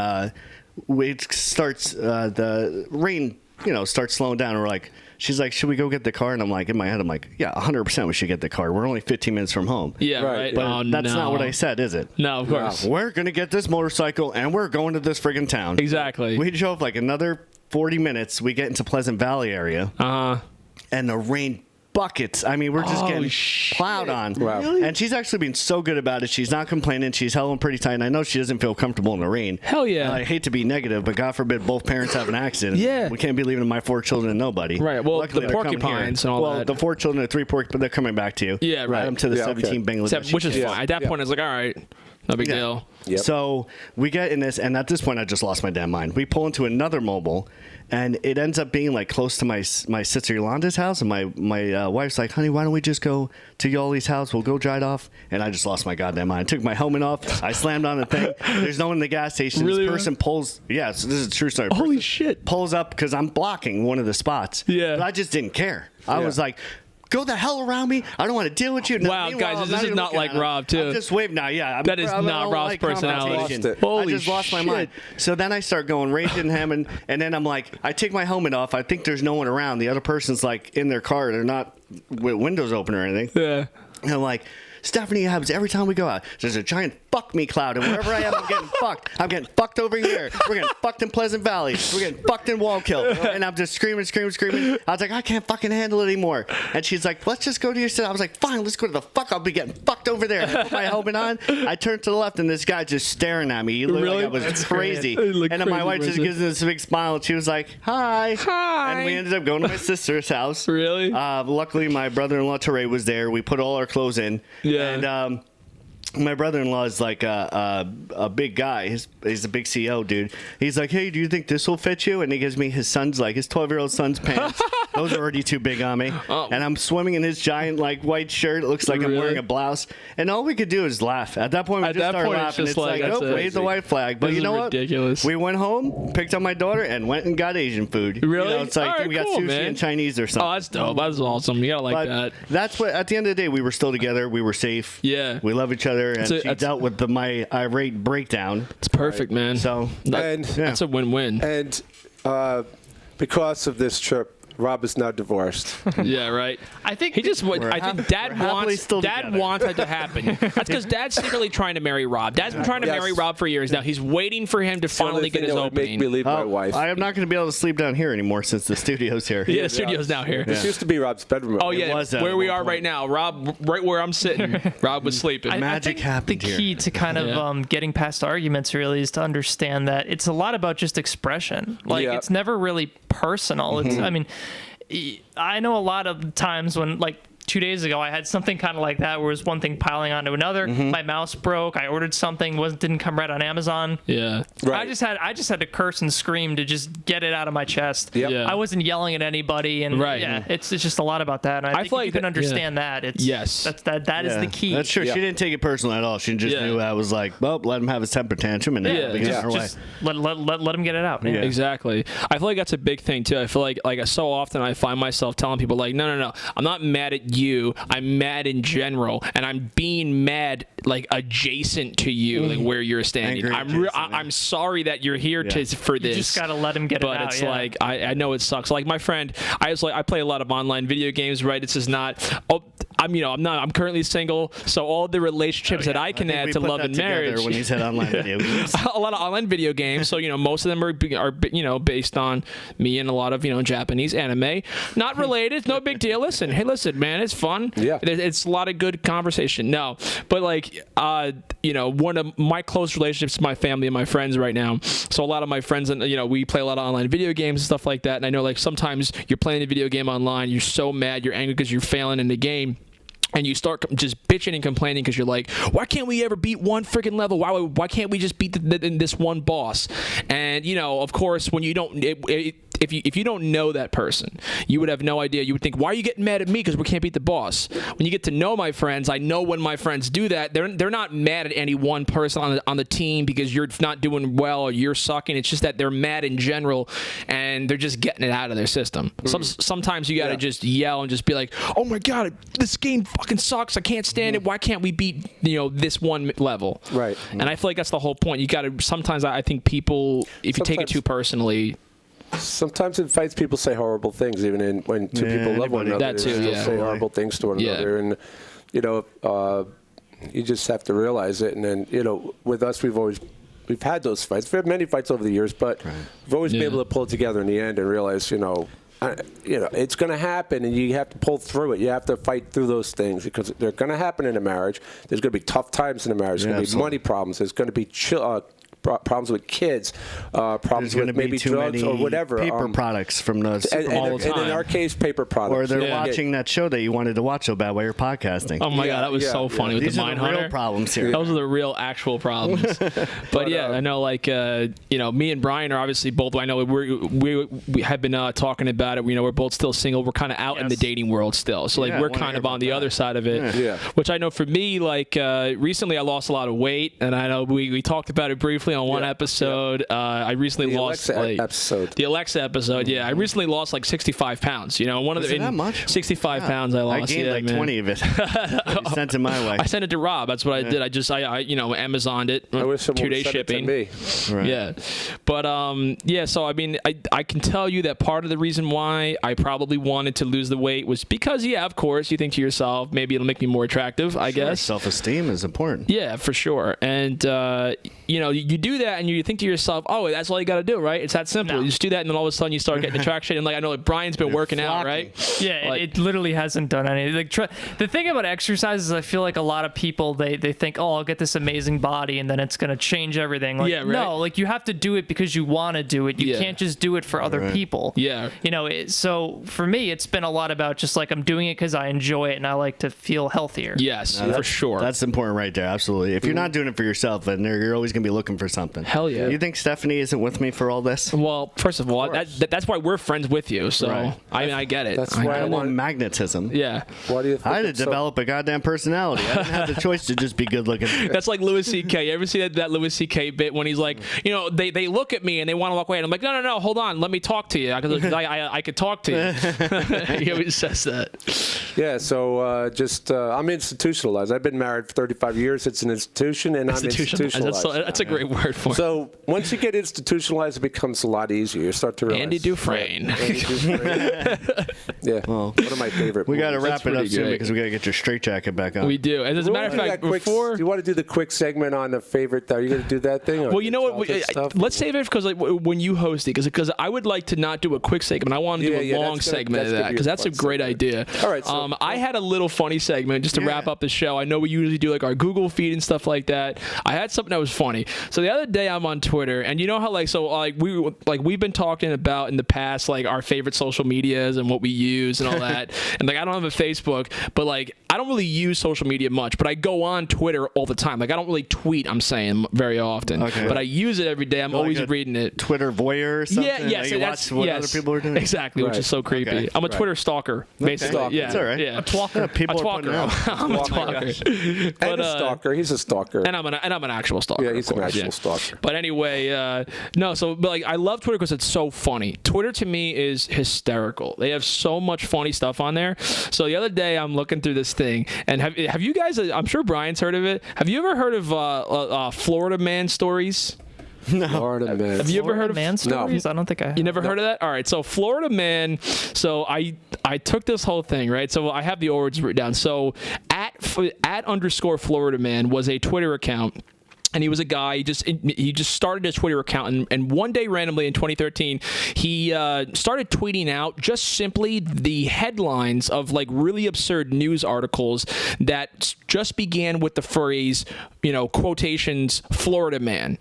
it starts, the rain, starts slowing down. And we're like, she's like, should we go get the car? And I'm like, in my head, I'm like, yeah, 100% we should get the car. We're only 15 minutes from home. Yeah, Right. right. But Oh, that's no. not what I said, is it? No, of course. We're going to get this motorcycle and we're going to this friggin' town. Exactly. We drove like another 40 minutes. We get into Pleasant Valley area and the rain buckets. I mean, we're just getting plowed on. Wow. And she's actually been so good about it. She's not complaining. She's held on pretty tight. And I know she doesn't feel comfortable in the rain. Hell yeah. I hate to be negative, but God forbid both parents have an accident. Yeah. We can't be leaving my 4 children and nobody. Right. Well, Luckily, the they're coming porcupines here. and all well, that. the 4 children, the 3 porcupines, they're coming back to you. Yeah, right. To the Yeah, 17 okay. Bangladeshi Which is kids. fine. At that point, it's like, all right, no big deal. Yep. So we get in this, and at this point, I just lost my damn mind. We pull into another mobile, and it ends up being like close to my sister Yolanda's house. And my wife's like, honey, why don't we just go to Yoli's house? We'll go dry it off. And I just lost my goddamn mind. I took my helmet off. I slammed on the thing. There's no one in the gas station. Really, This person pulls. Yeah, so this is a true story. Holy Person shit. Pulls up because I'm blocking one of the spots. Yeah. But I just didn't care. I was like, go the hell around me. I don't want to deal with you. Wow, Meanwhile, guys, I'm this is even not looking like at him. Rob, too. I'm just waving now. Yeah. That is I not don't Rob's like personality. confrontation. Lost it. Holy I just lost my shit. mind. So then I start going raging him, and then I'm like, I take my helmet off. I think there's no one around. The other person's like in their car. They're not with windows open or anything. Yeah. And I'm like, Stephanie, it happens every time we go out. There's a giant fuck me cloud, and wherever I am, I'm getting fucked. I'm getting fucked over here. We're getting fucked in Pleasant Valley. We're getting fucked in Wallkill. And I'm just screaming. I was like, I can't fucking handle it anymore. And she's like, let's just go to your city. I was like, fine, let's go to the fuck. I'll be getting fucked over there. And I put my helmet on. I turned to the left, and this guy just staring at me. He looked Really? like I was That's crazy. great. It looked And then my crazy, wife just wasn't it? gives me this big smile, and she was like, hi. Hi. And we ended up going to my sister's house. Really? Luckily, my brother-in-law, Teray, was there. We put all our clothes in. Yeah. And my brother-in-law is like a big guy. He's a big CEO, dude. He's like, hey, do you think this will fit you? And he gives me his 12-year-old son's pants. Those are already too big on me. Oh. And I'm swimming in his giant like white shirt. It looks like I'm Really? wearing a blouse. And all we could do is laugh. At that point, we At just that started point, it's laughing. just It's like, like, that's oh, it. wave the white flag. But This you is know ridiculous. what? We went home, picked up my daughter, and went and got Asian food. Really? It's like All right, we got cool, sushi man. and Chinese or something. Oh, that's dope. That's awesome. You gotta like But that. that's what. At the end of the day, we were still together. We were safe. Yeah. we love each other, and That's she a- dealt with my irate breakdown. It's perfect, man. So And That's a win-win. and because of this trip, Rob is now divorced. Yeah, right. I think He just would. I think Dad we're happily wants. still Dad together. wants it to happen. That's because Dad's secretly trying to marry Rob. Dad's been trying to Yes. marry Rob for years now. He's waiting for him to finally get his Make me opening. leave my wife. I am not going to be able to sleep down here anymore since the studio's here. Yeah, the studio's now here. This used to be Rob's bedroom. Oh yeah, was at where we one are point. right now. Rob, right where I'm sitting. Rob was sleeping. Magic I think happened the here. key to kind of Yeah. getting past arguments really is to understand that it's a lot about just expression. Like Yeah. it's never really personal. It's I mean, I know a lot of times when like 2 days ago I had something kind of like that where it was one thing piling onto another. My mouse broke. I ordered something, didn't come right on Amazon. yeah. Right. I just had to curse and scream to just get it out of my chest. Yep. Yeah. I wasn't yelling at anybody, and Right. yeah, it's just a lot about that. And I think feel if like you can that- understand that. It's Yes. that is Yeah, the key. That's true. Yeah. She didn't take it personal at all. She just Yeah. knew I was like, well, let him have his temper tantrum and Yeah, then yeah. her way. Just let him get it out. Yeah. Exactly. I feel like that's a big thing too. I feel like so often I find myself telling people like, no, I'm not mad at you. I'm mad in general, and I'm being mad like adjacent to you, like where you're standing. Angry adjacent, yeah. I'm sorry that you're here for this. You just gotta let him get it But out. it's yeah. like I know it sucks. Like my friend, I play a lot of online video games. Right? It's just not. Oh, I'm currently single, so all the relationships that I can think add we to put love that and together marriage. when you said online video games. A lot of online video games, so most of them are based on me and a lot of Japanese anime. Not related, it's no big deal. Listen, man, it's fun. Yeah. It's a lot of good conversation. No, but one of my close relationships is my family and my friends right now. So a lot of my friends and we play a lot of online video games and stuff like that. And I know sometimes you're playing a video game online, you're so mad, you're angry because you're failing in the game. And you start just bitching and complaining because you're like, why can't we ever beat one freaking level? Why can't we just beat this one boss? And of course, when you don't, if you don't know that person, you would have no idea. You would think, why are you getting mad at me because we can't beat the boss? When you get to know my friends, I know when my friends do that, they're not mad at any one person on the team because you're not doing well or you're sucking. It's just that they're mad in general and they're just getting it out of their system. Sometimes you got to just yell and just be like, oh my God, this game fucking sucks. I can't stand it. Why can't we beat this one level? Right. And I feel like that's the whole point. You got to sometimes I think people, if you take it too personally. Sometimes in fights, people say horrible things, even when two people love one another. That too, they yeah. say horrible things to one another, and you just have to realize it. And then with us, we've had those fights. We've had many fights over the years, but we've always been able to pull it together in the end and realize, it's going to happen, and you have to pull through it. You have to fight through those things because they're going to happen in a marriage. There's going to be tough times in a marriage. There's going to be money problems. There's going to be problems with kids, problems with maybe drugs or whatever. Paper products from those all the time. And in our case, paper products. Or they're watching that show that you wanted to watch so bad while you're podcasting. Oh my God, that was so funny with These the are the Mindhunter. real problems here. Those are the real actual problems. But yeah, I know me and Brian are obviously both. I know we have been talking about it. We're both still single. We're kind of out in the dating world still. So we're kind of on the other side of it. Yeah. Which I know for me, recently I lost a lot of weight, and I know we talked about it briefly on one episode. I recently lost the Alexa episode. Yeah, I recently lost 65 pounds. One of that much? 65 pounds I lost. I gained 20 of it. You sent it my way. I sent it to Rob. That's what I did. I Amazoned it. I wish someone 2-day sent shipping. it to me. Right. Yeah, but so I mean, I can tell you that part of the reason why I probably wanted to lose the weight was because, of course, you think to yourself, maybe it'll make me more attractive. I guess self-esteem is important. Yeah, for sure. And you do that, and you think to yourself, oh, that's all you got to do, right? It's that simple. No. You just do that, and then all of a sudden you start getting attraction. And I know Brian's been working out, right? Yeah, it literally hasn't done anything. The thing about exercise is I feel like a lot of people, they think, oh, I'll get this amazing body, and then it's going to change everything. No, you have to do it because you want to do it. You can't just do it for other people. Yeah. So for me, it's been a lot about just I'm doing it because I enjoy it, and I like to feel healthier. Yes, for sure. That's important right there, absolutely. If you're not doing it for yourself, then you're always going to be looking for something. Hell yeah. You think Stephanie isn't with me for all this? Well, first of all, that's why we're friends with you. So Right. I get it. That's I why I want want. magnetism. Yeah. Why do you think I had to it's so- develop a goddamn personality. I didn't have the choice to just be good looking. That's like Louis C.K. You ever see that Louis C.K. bit when he's like, they look at me and they want to walk away, and I'm like, no, hold on, let me talk to you because I could talk to you. He always says that. Yeah, so I'm institutionalized. I've been married for 35 years. It's an institution, and I'm institutionalized. That's a great word for it. So once you get institutionalized, it becomes a lot easier. You start to realize. Andy Dufresne. Andy Dufresne. Yeah, one of my favorite. We got to movies. wrap it up pretty soon great. because we got to get your straitjacket back on. We do. As a matter of fact, before. Do you want to do the quick segment on the favorite? Are you going to do that thing? Well, you know what? Let's save it because when you host it, because I would like to not do a quick segment. I want to do a long segment of that because that's a great idea. All right. So, I had a little funny segment just to wrap up the show. I know we usually do our Google feed and stuff like that. I had something that was funny. So the other day I'm on Twitter, and you know how we've been talking about in the past our favorite social medias and what we use and all that. And I don't have a Facebook, but I don't really use social media much, but I go on Twitter all the time. I don't really tweet, I'm saying, very often. Okay. But I use it every day. I'm always reading it. Twitter voyeur or something? Yeah, you watch what other people are doing? Exactly, which is so creepy. Okay. I'm a Twitter stalker, basically. Okay. Yeah, That's all right. Yeah, A twalker. People a are putting it out. twalker. I'm a twalker. and a stalker. He's a stalker. And I'm an actual stalker. Yeah, he's of an course, actual stalker. But anyway, no. So, but I love Twitter because it's so funny. Twitter to me is hysterical. They have so much funny stuff on there. So the other day I'm looking through this thing, and have you guys? I'm sure Brian's heard of it. Have you ever heard of Florida Man stories? Florida man. Have you ever heard of man stories? I don't think I have. You never heard of that? All right. So Florida man. So I took this whole thing, right? So I have the origins written down. So at _Florida man was a Twitter account. And he was a guy. He just started a Twitter account, and one day randomly in 2013, he started tweeting out just simply the headlines of like really absurd news articles that just began with the phrase, quotations, Florida man,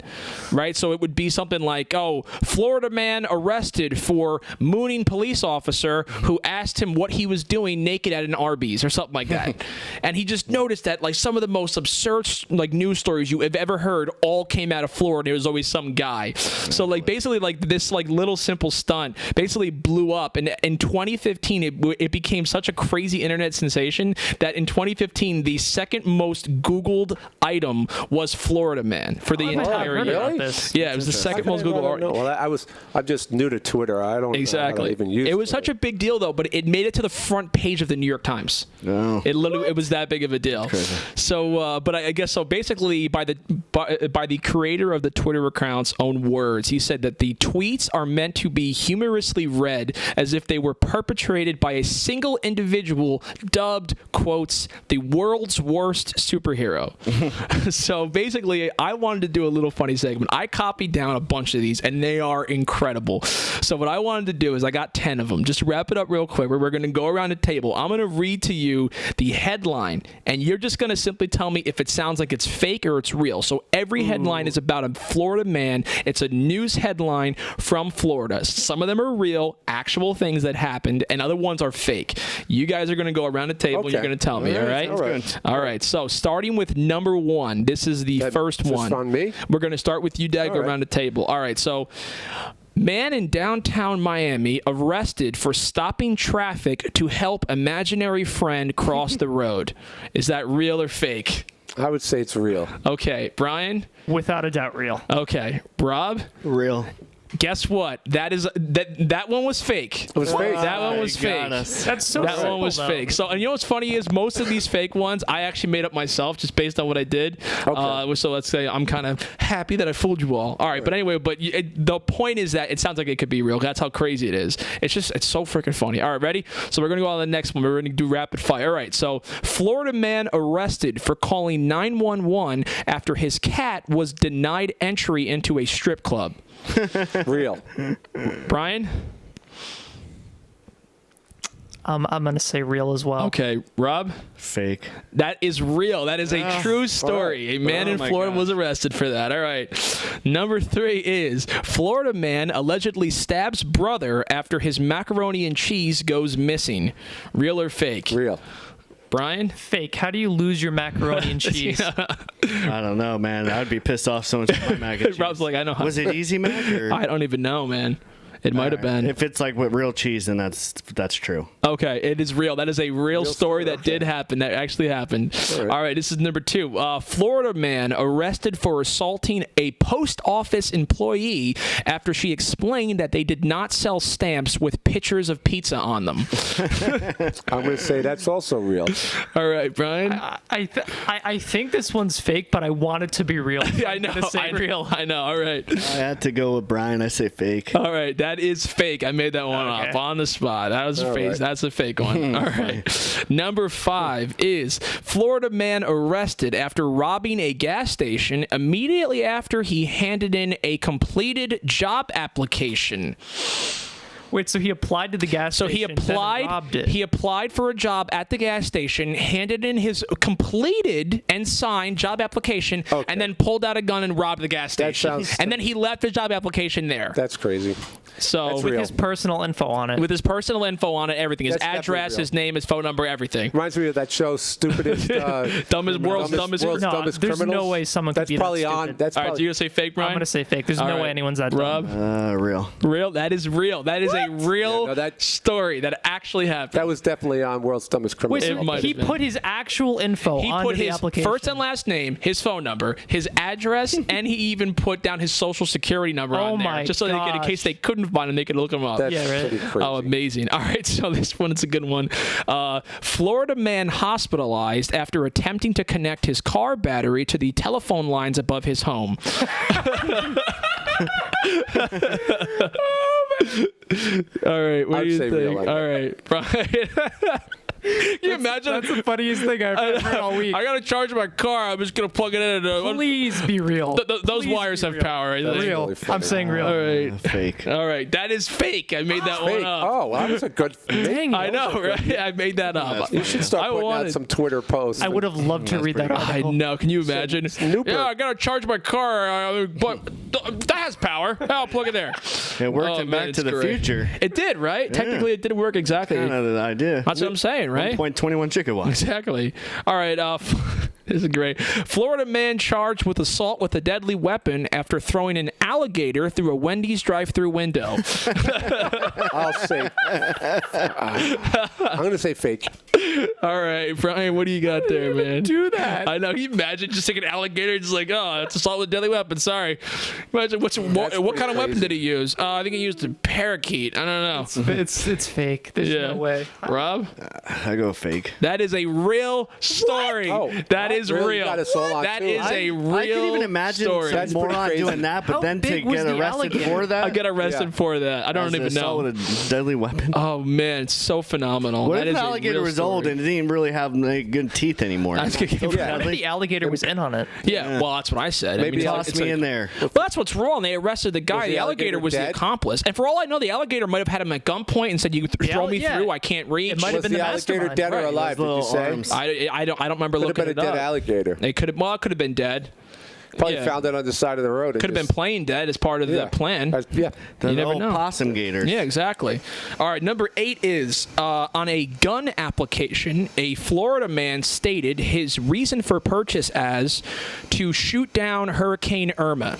right? So it would be something like, "Oh, Florida man arrested for mooning police officer who asked him what he was doing naked at an Arby's," or something like that. And he just noticed that like some of the most absurd like news stories you have ever heard all came out of Florida. It was always some guy. So like basically like this like little simple stunt basically blew up, and in 2015 it became such a crazy internet sensation that in 2015 the second most Googled item was Florida man for the entire year. About this. Yeah, it was the second most Googled article. Well, I'm just new to Twitter. I don't even use it was such a big deal though, but it made it to the front page of the New York Times. No. It was that big of a deal. So but I guess so basically by the creator of the Twitter account's own words, he said that the tweets are meant to be humorously read as if they were perpetrated by a single individual dubbed, quotes, the world's worst superhero. So basically, I wanted to do a little funny segment. I copied down a bunch of these, and they are incredible. So what I wanted to do is I got 10 of them. Just wrap it up real quick. We're going to go around the table. I'm going to read to you the headline, and you're just going to simply tell me if it sounds like it's fake or it's real. So every headline is about a Florida man. It's a news headline from Florida. Some of them are real, actual things that happened, and other ones are fake. You guys are going to go around the table, and you're going to tell me, all right? All right. So starting with number one, this is the first one. On me? We're going to start with you, Dag, around the table. All right. So man in downtown Miami arrested for stopping traffic to help imaginary friend cross the road. Is that real or fake? I would say it's real. Okay. Brian? Without a doubt, real. Okay. Rob? Real. Guess what? That one was fake. It was fake. That one was fake. That's so That simple, one was though. fake. So, and you know what's funny is most of these fake ones I actually made up myself just based on what I did. Okay. So let's say I'm kind of happy that I fooled you all. All right, but anyway, the point is that it sounds like it could be real. That's how crazy it is. It's so freaking funny. All right, ready? So we're gonna go on to the next one. We're gonna do rapid fire. All right. So Florida man arrested for calling 911 after his cat was denied entry into a strip club. Real. Brian? I'm gonna say real as well. Okay, Rob? Fake. That is real. That is a true story. A man in Florida was arrested for that. All right. Number 3 is Florida man allegedly stabs brother after his macaroni and cheese goes missing. Real or fake? Real. Brian? Fake. How do you lose your macaroni and cheese? I don't know, man. I'd be pissed off so much with my mac and cheese. Rob's like, I know how. Was it Easy Mac or? I don't even know, man. It might have been. If it's like with real cheese, then that's true. Okay, it is real. That is a real story that did happen. That actually happened. All right, this is number 2. Florida man arrested for assaulting a post office employee after she explained that they did not sell stamps with pictures of pizza on them. I'm going to say that's also real. All right, Brian. I think this one's fake, but I want it to be real. Yeah, I know. I'm gonna say real. I know. All right. I had to go with Brian. I say fake. All right, that is fake. I made that one up on the spot. That was fake. Right. That's a fake one. All right. Number 5 is Florida man arrested after robbing a gas station immediately after he handed in a completed job application. Wait, so he applied to the gas So station. he applied. Then robbed it. He applied for a job at the gas station, handed in his completed and signed job application, and then pulled out a gun and robbed the gas That station. sounds- And then he left the job application there. That's crazy. So That's with real. his personal info on it. with his personal info on it, everything, his That's definitely address, real. his name, his phone number, everything. Reminds me of that show, Stupidest. World's Dumbest No, Dumbest there's Criminals. no way someone could That's be that probably on. stupid. That's All right, so probably. you're gonna say fake, Brian? I'm gonna say fake. There's All no right. way anyone's that Rob? dumb. Real. Real? That is real. That is a real Yeah, no, that- story that actually happened. That was definitely on World's Dumbest Criminals. Wait, It so might he have been. put his actual info He onto put the his application. first and last name, his phone number, his address, and he even put down his social security number Oh on there, my just so they could, in case gosh. they couldn't find him, they could look him up. That's Yeah, right. pretty crazy. Oh, amazing. All right, so this one is a good one. Florida man hospitalized after attempting to connect his car battery to the telephone lines above his home. All right, what I'd do you say real, think? I All right, Brian. Can you imagine? That's the funniest thing I've ever heard all week. I gotta charge my car. I'm just gonna plug it in. Please be real. Those Please wires be have real. power. I think. Real. really funny. I'm saying real. All right. Fake. All right. That is fake. I made that one Fake. up. Oh, well, that was a good. Dang, I know, right? I made that up. You should start I putting out wanted- some Twitter posts. I would have loved to read that pretty I article. know. Can you imagine? Snooper. Yeah, I gotta charge my car, but that has power. I'll plug it there. It worked Oh, in man, Back it's to the great. Future. It did, right? Technically, it did work exactly. Kind of the idea. That's what I'm saying, right? 1.21 gigawatts. Exactly. All right. This is great. Florida man charged with assault with a deadly weapon after throwing an alligator through a Wendy's drive-through window. I'll say. I'm going to say fake. All right, Brian, what do you got there, man? Do that. I know. Can you imagine just like an alligator, just like, oh, it's assault with a deadly weapon. Sorry. Imagine what pretty kind of weapon crazy. did he use? I think he used a parakeet. I don't know. It's fake. There's Yeah. no way. Rob, I go fake. that is a real story. Oh, that is really? You real. got us all on That too. is a real I can even imagine story. That's some pretty moron crazy. doing that, but How then to big was get the arrested alligator? for that. I get arrested Yeah. for that. I don't as an even assault know. with a deadly weapon. Oh man, it's so phenomenal. What That if is the a alligator real was old story. and it didn't really have any good teeth anymore? That's good. What if the alligator was in on it? Yeah, well, that's what I said. Maybe I mean, Toss it's me like- in there. Well, that's what's wrong. They arrested the guy. Was the The alligator alligator was the dead? accomplice. And for all I know, the alligator might have had him at gunpoint and said, "You throw me yeah. through. I can't reach." It might have Was been the the alligator mastermind. dead or Right. alive? Did you Little say? arms. I don't remember Could have looking been a it dead up. alligator. It could have. Well, it could have been dead. Probably Yeah. found it on the side of the road. and Could have been just- plain dead as part of Yeah. the plan. Yeah. The You never old know. possum gators. Yeah, exactly. All right, number 8 is on a gun application, a Florida man stated his reason for purchase as to shoot down Hurricane Irma.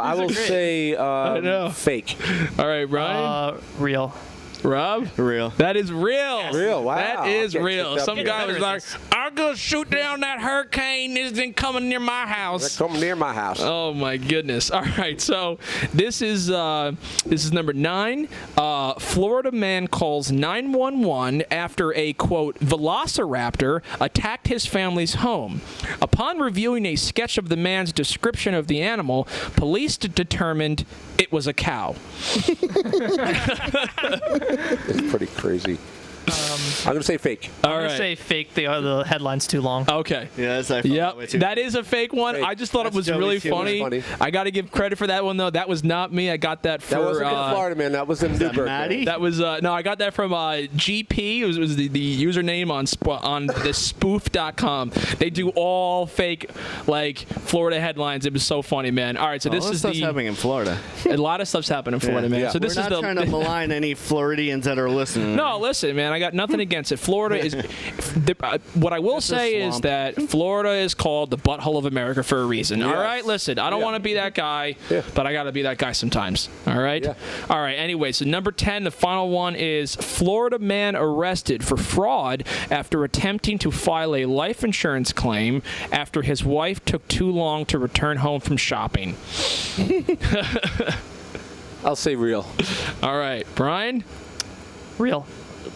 I will say know. fake. All right, Brian. Real. Rob? Real. That is real. Real, wow. That is Okay, real. checked Some out guy there. was like, I'm going to shoot down that hurricane that isn't coming near my house. Come near my house. Oh my goodness! All right, so this is number 9. Florida man calls 911 after a quote velociraptor attacked his family's home. Upon reviewing a sketch of the man's description of the animal, police determined it was a cow. It's pretty crazy. I'm going to say fake. All I'm gonna right. say fake. The headline's too long. Okay. Yeah, that's I felt that way Yep, too. that is a fake one. Fake. I just thought That's it was Joey really too. It was funny. funny. I got to give credit for that one though. That was not me. I got that for That wasn't in Florida, man. That was in that Newburgh. Maddie? That was no, I got that from GP. It was the username on the spoof.com. They do all fake like Florida headlines. It was so funny, man. All right, so this All this is stuff's the happening in Florida. a lot of stuff's happening in Florida, man. Yeah. So this We're is not trying to malign any Floridians that are listening. no, listen, man. I got nothing against it. Florida is. What I will It's a say is swamp. that Florida is called the butthole of America for a reason. All Yes. right, listen. I don't Yeah. want to be that guy, Yeah. but I got to be that guy sometimes. All right. Yeah. All right. Anyway, so number 10, the final one is Florida man arrested for fraud after attempting to file a life insurance claim after his wife took too long to return home from shopping. I'll say real. All right, Brian. Real.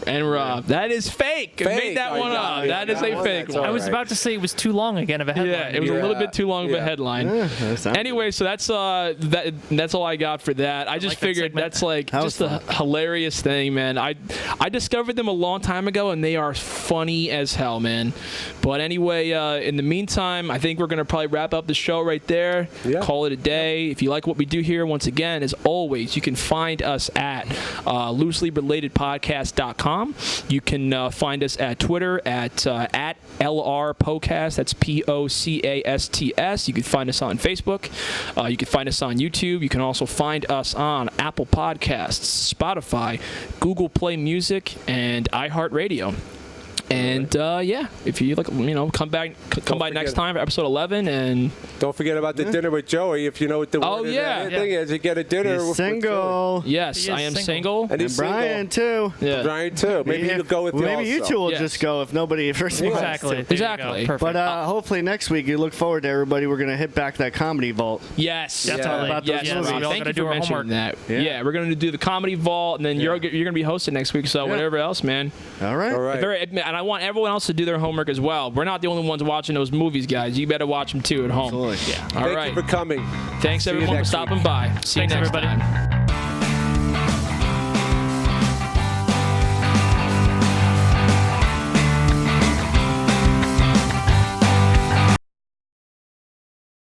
And Rob, that is fake. Fake. Made that Oh, one yeah, up. yeah, That is that a one, fake that's one. I was right. about to say it was too long again of a headline. Yeah, it was a little bit too long of a Yeah. headline. Sounds Anyway, so that's that's all I got for that. I just like that figured segment. that's like That just was a hilarious thing, man. I discovered them a long time ago, and they are funny as hell, man. But anyway, in the meantime, I think we're gonna probably wrap up the show right there. Yeah. Call it a day. If you like what we do here, once again, as always, you can find us at looselyrelatedpodcast.com. You can find us at Twitter at LRPodcast. That's POCASTS. You can find us on Facebook. You can find us on YouTube. You can also find us on Apple Podcasts, Spotify, Google Play Music, and iHeartRadio. And yeah, if you like, come by next forget- time for episode 11. And Don't forget about the dinner with Joey. If you know what the Oh, word yeah. of that thing is, you get a dinner He's with Joey. single. yes, He is I am single. single. And And he's Brian too. Yeah. Brian too. Maybe he'll go with you Maybe you also. two will Yes. just go if nobody responds. Exactly. There you Exactly. go. Perfect. But hopefully next week you look forward to everybody. We're gonna hit back that comedy vault. Yes, Definitely. About those yes, movies. Rob. We all Thank gotta you do for our mentioning homework. that. Yeah, we're gonna do the comedy vault, and then you're gonna be hosting next week. So whatever else, man. All right. All right. And and I want everyone else to do their homework as well. We're not the only ones watching those movies, guys. You better watch them too at home. Absolutely. Yeah. All right. Thank you for coming. Thanks See you everyone for next stopping week. by. See you Thanks, next everybody. time.